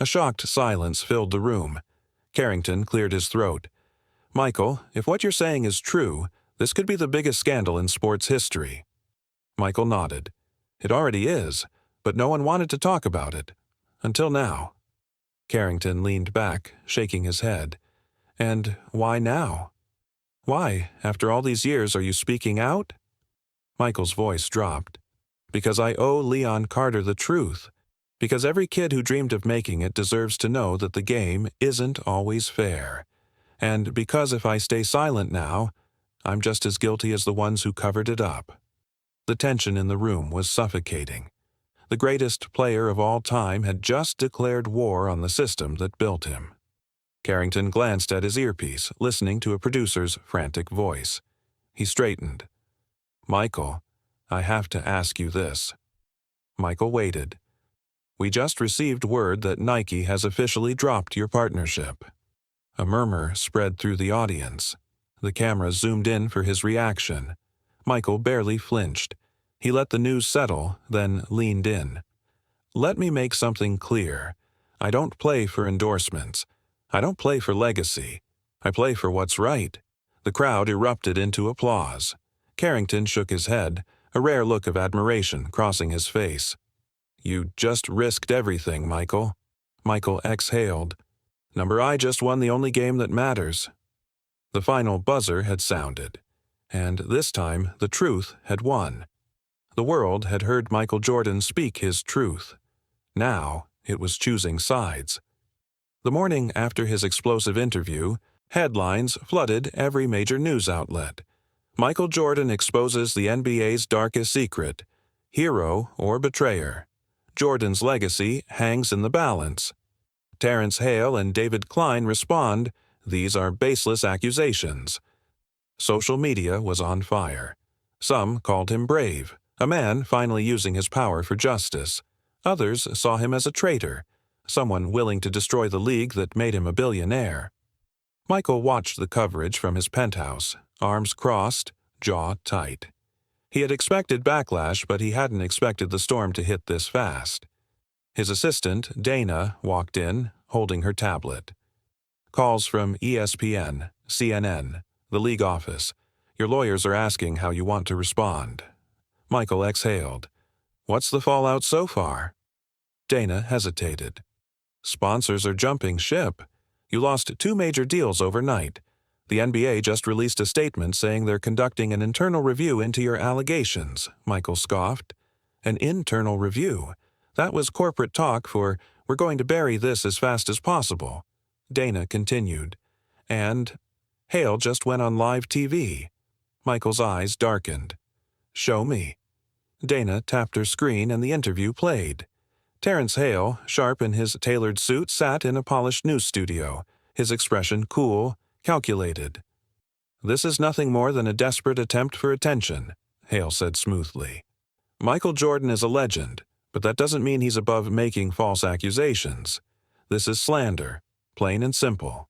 Speaker 1: A shocked silence filled the room. Carrington cleared his throat. Michael, if what you're saying is true, this could be the biggest scandal in sports history. Michael nodded. It already is, but no one wanted to talk about it. Until now. Carrington leaned back, shaking his head. And why now? Why, after all these years, are you speaking out? Michael's voice dropped. Because I owe Leon Carter the truth. Because every kid who dreamed of making it deserves to know that the game isn't always fair. And because if I stay silent now, I'm just as guilty as the ones who covered it up. The tension in the room was suffocating. The greatest player of all time had just declared war on the system that built him. Carrington glanced at his earpiece, listening to a producer's frantic voice. He straightened. Michael, I have to ask you this. Michael waited. We just received word that Nike has officially dropped your partnership. A murmur spread through the audience. The camera zoomed in for his reaction. Michael barely flinched. He let the news settle, then leaned in. Let me make something clear. I don't play for endorsements. I don't play for legacy. I play for what's right. The crowd erupted into applause. Carrington shook his head, a rare look of admiration crossing his face. You just risked everything, Michael. Michael exhaled. Number I just won the only game that matters. The final buzzer had sounded, and this time the truth had won. The world had heard Michael Jordan speak his truth. Now it was choosing sides. The morning after his explosive interview, headlines flooded every major news outlet. Michael Jordan exposes the NBA's darkest secret. Hero or betrayer. Jordan's legacy hangs in the balance. Terrence Hale and David Klein respond, these are baseless accusations. Social media was on fire. Some called him brave, a man finally using his power for justice. Others saw him as a traitor, someone willing to destroy the league that made him a billionaire. Michael watched the coverage from his penthouse, arms crossed, jaw tight. He had expected backlash, but he hadn't expected the storm to hit this fast. His assistant, Dana, walked in, holding her tablet. Calls from ESPN, CNN, the league office. Your lawyers are asking how you want to respond. Michael exhaled. What's the fallout so far? Dana hesitated. Sponsors are jumping ship. You lost 2 major deals overnight. The NBA just released a statement saying they're conducting an internal review into your allegations, Michael scoffed. An internal review? That was corporate talk for, we're going to bury this as fast as possible. Dana continued. And Hale just went on live TV. Michael's eyes darkened. Show me. Dana tapped her screen and the interview played. Terrence Hale, sharp in his tailored suit, sat in a polished news studio, his expression cool, calculated. This is nothing more than a desperate attempt for attention, Hale said smoothly. Michael Jordan is a legend, but that doesn't mean he's above making false accusations. This is slander, plain and simple.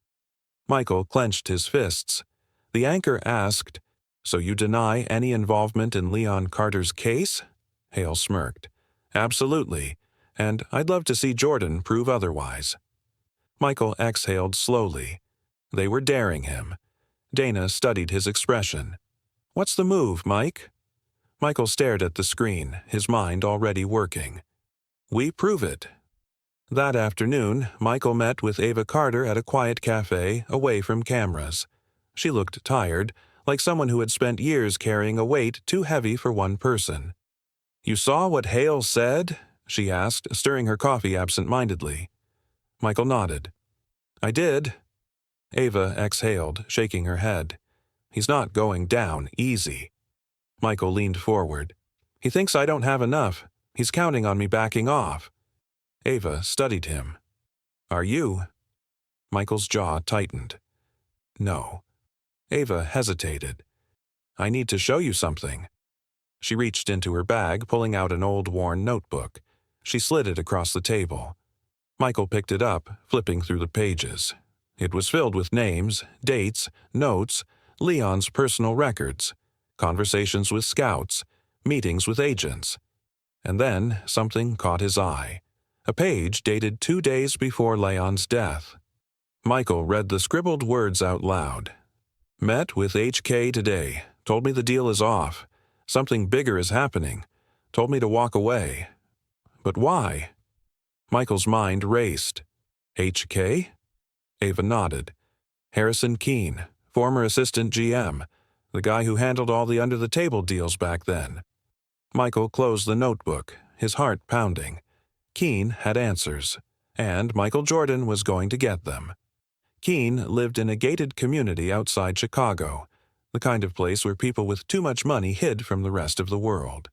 Speaker 1: Michael clenched his fists. The anchor asked, So you deny any involvement in Leon Carter's case? Hale smirked. Absolutely, and I'd love to see Jordan prove otherwise. Michael exhaled slowly. They were daring him. Dana studied his expression. What's the move, Mike? Michael stared at the screen, his mind already working. We prove it. That afternoon, Michael met with Ava Carter at a quiet cafe away from cameras. She looked tired, like someone who had spent years carrying a weight too heavy for one person. "You saw what Hale said?" she asked, stirring her coffee absent-mindedly. Michael nodded. "I did." Ava exhaled, shaking her head. "He's not going down easy." Michael leaned forward. "He thinks I don't have enough. He's counting on me backing off." Ava studied him. "Are you?" Michael's jaw tightened. "No." Ava hesitated. "I need to show you something." She reached into her bag, pulling out an old, worn notebook. She slid it across the table. Michael picked it up, flipping through the pages. It was filled with names, dates, notes, Leon's personal records, conversations with scouts, meetings with agents. And then something caught his eye. A page dated 2 days before Leon's death. Michael read the scribbled words out loud. "Met with HK today. Told me the deal is off. Something bigger is happening. Told me to walk away." "But why?" Michael's mind raced. "HK?" Ava nodded. "Harrison Keene, former assistant GM, the guy who handled all the under-the-table deals back then." Michael closed the notebook, his heart pounding. Keene had answers, and Michael Jordan was going to get them. Keene lived in a gated community outside Chicago, the kind of place where people with too much money hid from the rest of the world.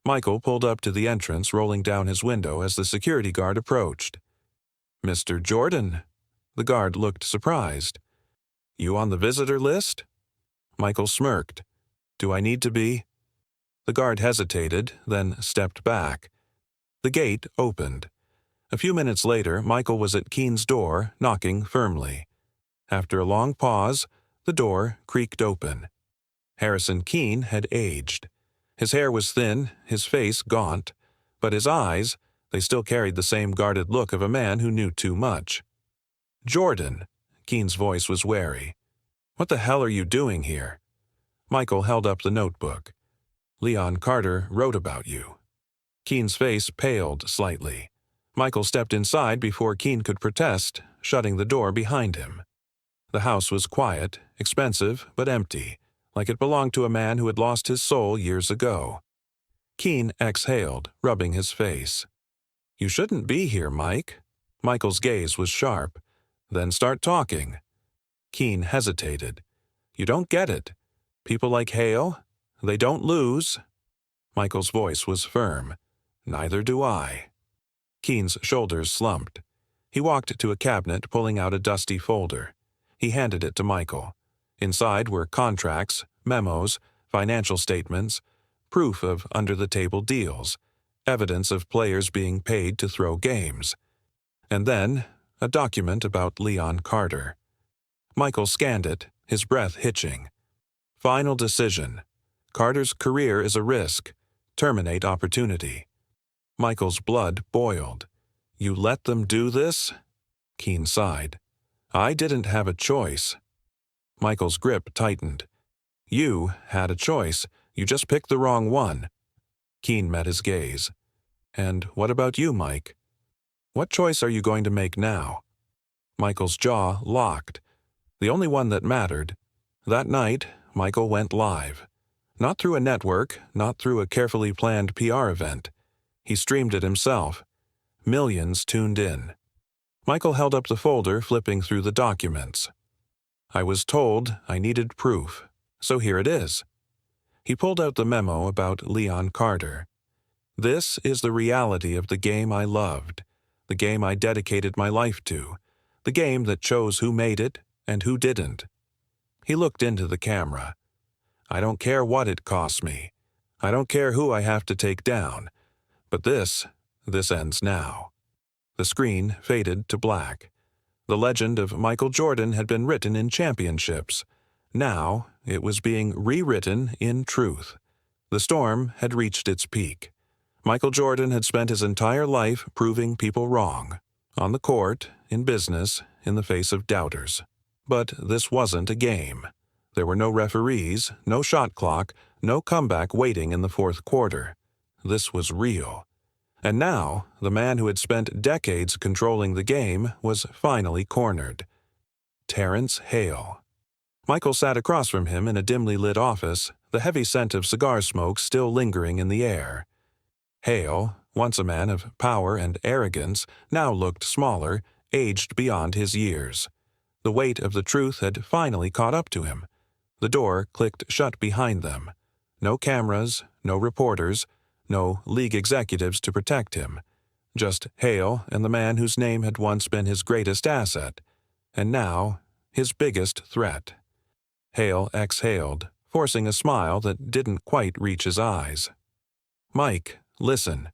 Speaker 1: Michael pulled up to the entrance, rolling down his window as the security guard approached. "Mr. Jordan." The guard looked surprised. "You on the visitor list?" Michael smirked. "Do I need to be?" The guard hesitated, then stepped back. The gate opened. A few minutes later, Michael was at Keene's door, knocking firmly. After a long pause, the door creaked open. Harrison Keene had aged. His hair was thin, his face gaunt, but his eyes, they still carried the same guarded look of a man who knew too much. "Jordan," Keene's voice was wary. "What the hell are you doing here?" Michael held up the notebook. "Leon Carter wrote about you." Keene's face paled slightly. Michael stepped inside before Keene could protest, shutting the door behind him. The house was quiet, expensive, but empty, like it belonged to a man who had lost his soul years ago. Keene exhaled, rubbing his face. "You shouldn't be here, Mike." Michael's gaze was sharp. "Then start talking." Keene hesitated. "You don't get it. People like Hale, they don't lose." Michael's voice was firm. "Neither do I." Keene's shoulders slumped. He walked to a cabinet, pulling out a dusty folder. He handed it to Michael. Inside were contracts, memos, financial statements, proof of under-the-table deals, evidence of players being paid to throw games. And then, a document about Leon Carter. Michael scanned it, his breath hitching. "Final decision. Carter's career is a risk. Terminate opportunity." Michael's blood boiled. "You let them do this?" Keene sighed. "I didn't have a choice." Michael's grip tightened. "You had a choice. You just picked the wrong one." Keene met his gaze. "And what about you, Mike? What choice are you going to make now?" Michael's jaw locked. The only one that mattered. That night, Michael went live. Not through a network, not through a carefully planned PR event. He streamed it himself. Millions tuned in. Michael held up the folder, flipping through the documents. "I was told I needed proof, so here it is." He pulled out the memo about Leon Carter. "This is the reality of the game I loved, the game I dedicated my life to, the game that chose who made it and who didn't." He looked into the camera. "I don't care what it costs me. I don't care who I have to take down. But this ends now." The screen faded to black. The legend of Michael Jordan had been written in championships. Now it was being rewritten in truth. The storm had reached its peak. Michael Jordan had spent his entire life proving people wrong. On the court, in business, in the face of doubters. But this wasn't a game. There were no referees, no shot clock, no comeback waiting in the fourth quarter. This was real. And now, the man who had spent decades controlling the game was finally cornered. Terence Hale. Michael sat across from him in a dimly lit office, the heavy scent of cigar smoke still lingering in the air. Hale, once a man of power and arrogance, now looked smaller, aged beyond his years. The weight of the truth had finally caught up to him. The door clicked shut behind them. No cameras, no reporters, no league executives to protect him. Just Hale and the man whose name had once been his greatest asset, and now his biggest threat. Hale exhaled, forcing a smile that didn't quite reach his eyes. "Mike, listen."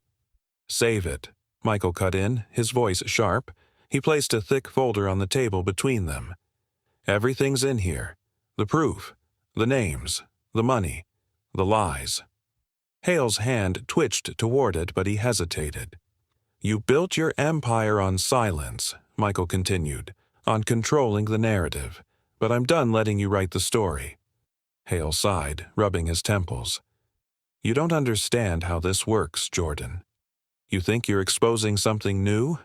Speaker 1: "Save it," Michael cut in, his voice sharp. He placed a thick folder on the table between them. "Everything's in here. The proof, the names, the money, the lies." Hale's hand twitched toward it, but he hesitated. "You built your empire on silence," Michael continued, "on controlling the narrative. But I'm done letting you write the story." Hale sighed, rubbing his temples. "You don't understand how this works, Jordan. You think you're exposing something new?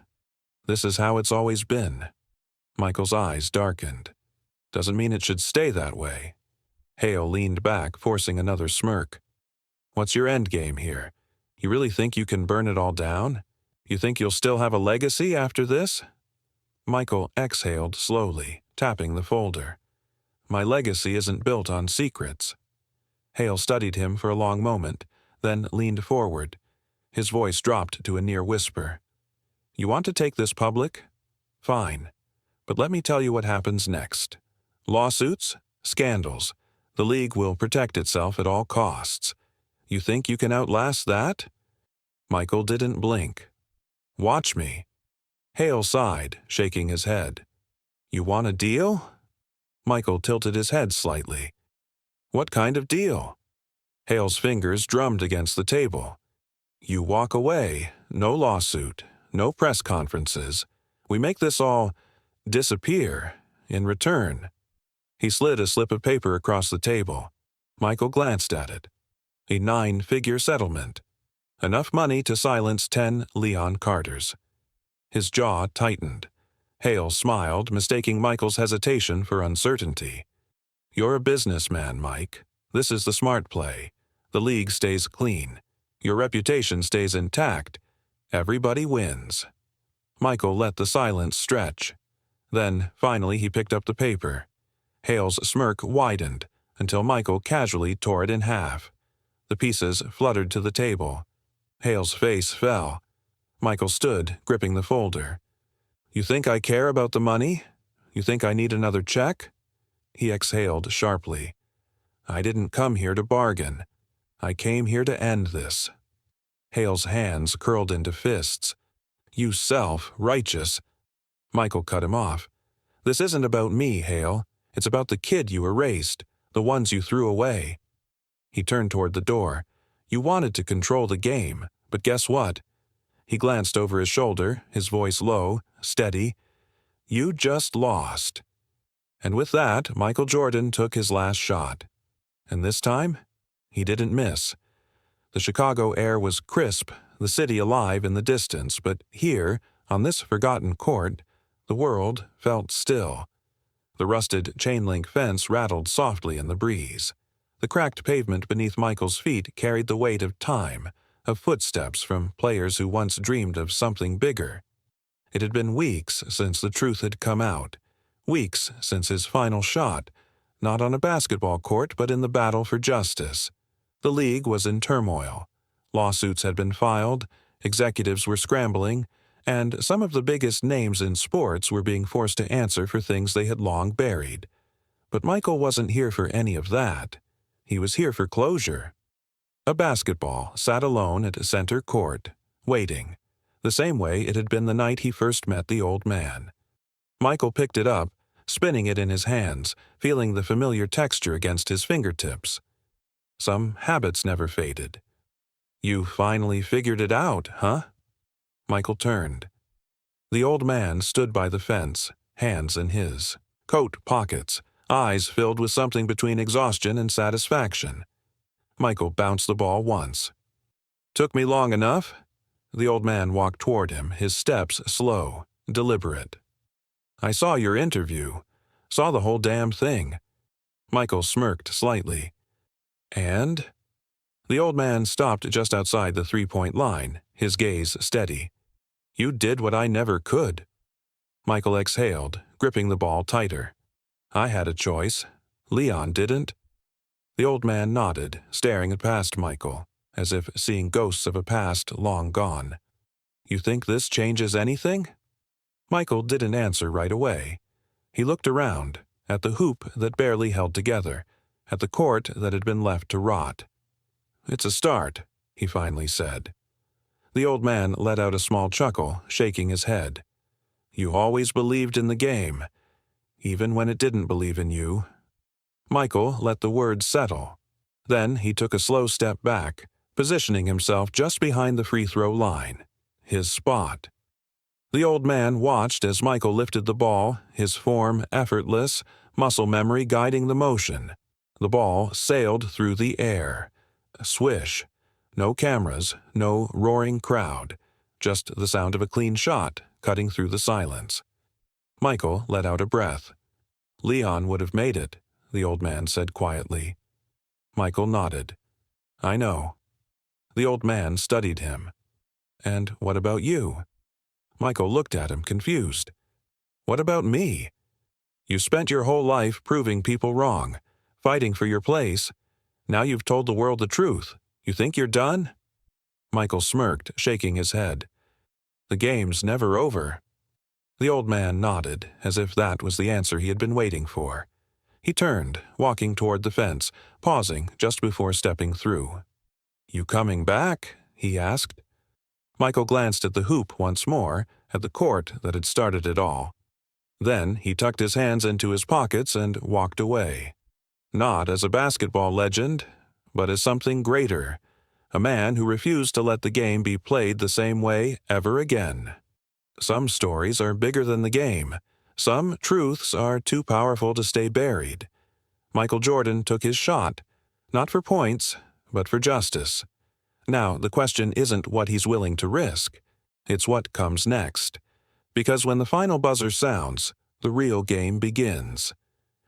Speaker 1: This is how it's always been." Michael's eyes darkened. "Doesn't mean it should stay that way." Hale leaned back, forcing another smirk. "What's your end game here? You really think you can burn it all down? You think you'll still have a legacy after this?" Michael exhaled slowly, tapping the folder. "My legacy isn't built on secrets." Hale studied him for a long moment, then leaned forward. His voice dropped to a near whisper. "You want to take this public? Fine. But let me tell you what happens next. Lawsuits, scandals. The league will protect itself at all costs. You think you can outlast that?" Michael didn't blink. "Watch me." Hale sighed, shaking his head. "You want a deal?" Michael tilted his head slightly. "What kind of deal?" Hale's fingers drummed against the table. "You walk away, no lawsuit, no press conferences. We make this all disappear in return." He slid a slip of paper across the table. Michael glanced at it. A 9-figure settlement. Enough money to silence 10 Leon Carters. His jaw tightened. Hale smiled, mistaking Michael's hesitation for uncertainty. "You're a businessman, Mike. This is the smart play. The league stays clean. Your reputation stays intact. Everybody wins." Michael let the silence stretch. Then, finally, he picked up the paper. Hale's smirk widened until Michael casually tore it in half. The pieces fluttered to the table. Hale's face fell. Michael stood, gripping the folder. "You think I care about the money? You think I need another check?" He exhaled sharply. "I didn't come here to bargain. I came here to end this." Hale's hands curled into fists. "You self-righteous—" Michael cut him off. "This isn't about me, Hale. It's about the kid you erased, the ones you threw away." He turned toward the door. "You wanted to control the game, but guess what?" He glanced over his shoulder, his voice low, steady. "You just lost." And with that, Michael Jordan took his last shot. And this time, he didn't miss. The Chicago air was crisp, the city alive in the distance, but here, on this forgotten court, the world felt still. The rusted chain-link fence rattled softly in the breeze. The cracked pavement beneath Michael's feet carried the weight of time, of footsteps from players who once dreamed of something bigger. It had been weeks since the truth had come out, weeks since his final shot, not on a basketball court but in the battle for justice. The league was in turmoil. Lawsuits had been filed, executives were scrambling, and some of the biggest names in sports were being forced to answer for things they had long buried. But Michael wasn't here for any of that. He was here for closure. A basketball sat alone at center court, waiting, the same way it had been the night he first met the old man. Michael picked it up, spinning it in his hands, feeling the familiar texture against his fingertips. Some habits never faded. "You finally figured it out, huh?" Michael turned. The old man stood by the fence, hands in his, coat pockets, eyes filled with something between exhaustion and satisfaction. Michael bounced the ball once. "Took me long enough?" The old man walked toward him, his steps slow, deliberate. "I saw your interview. Saw the whole damn thing." Michael smirked slightly. "And?" The old man stopped just outside the three-point line, his gaze steady. "You did what I never could." Michael exhaled, gripping the ball tighter. "I had a choice. Leon didn't." The old man nodded, staring past Michael, as if seeing ghosts of a past long gone. "You think this changes anything?" Michael didn't answer right away. He looked around, at the hoop that barely held together, at the court that had been left to rot. "It's a start," he finally said. The old man let out a small chuckle, shaking his head. "You always believed in the game, even when it didn't believe in you." Michael let the words settle. Then he took a slow step back, positioning himself just behind the free-throw line, his spot. The old man watched as Michael lifted the ball, his form effortless, muscle memory guiding the motion. The ball sailed through the air. A swish. No cameras, no roaring crowd, just the sound of a clean shot cutting through the silence. Michael let out a breath. "Leon would have made it," the old man said quietly. Michael nodded. "I know." The old man studied him. "And what about you?" Michael looked at him, confused. "What about me? You spent your whole life proving people wrong, fighting for your place. Now you've told the world the truth. You think you're done?" Michael smirked, shaking his head. "The game's never over." The old man nodded, as if that was the answer he had been waiting for. He turned, walking toward the fence, pausing just before stepping through. "You coming back?" he asked. Michael glanced at the hoop once more, at the court that had started it all. Then he tucked his hands into his pockets and walked away. Not as a basketball legend, but as something greater, a man who refused to let the game be played the same way ever again. Some stories are bigger than the game. Some truths are too powerful to stay buried. Michael Jordan took his shot, not for points, but for justice. Now, the question isn't what he's willing to risk. It's what comes next. Because when the final buzzer sounds, the real game begins.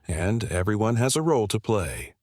Speaker 1: And everyone has a role to play.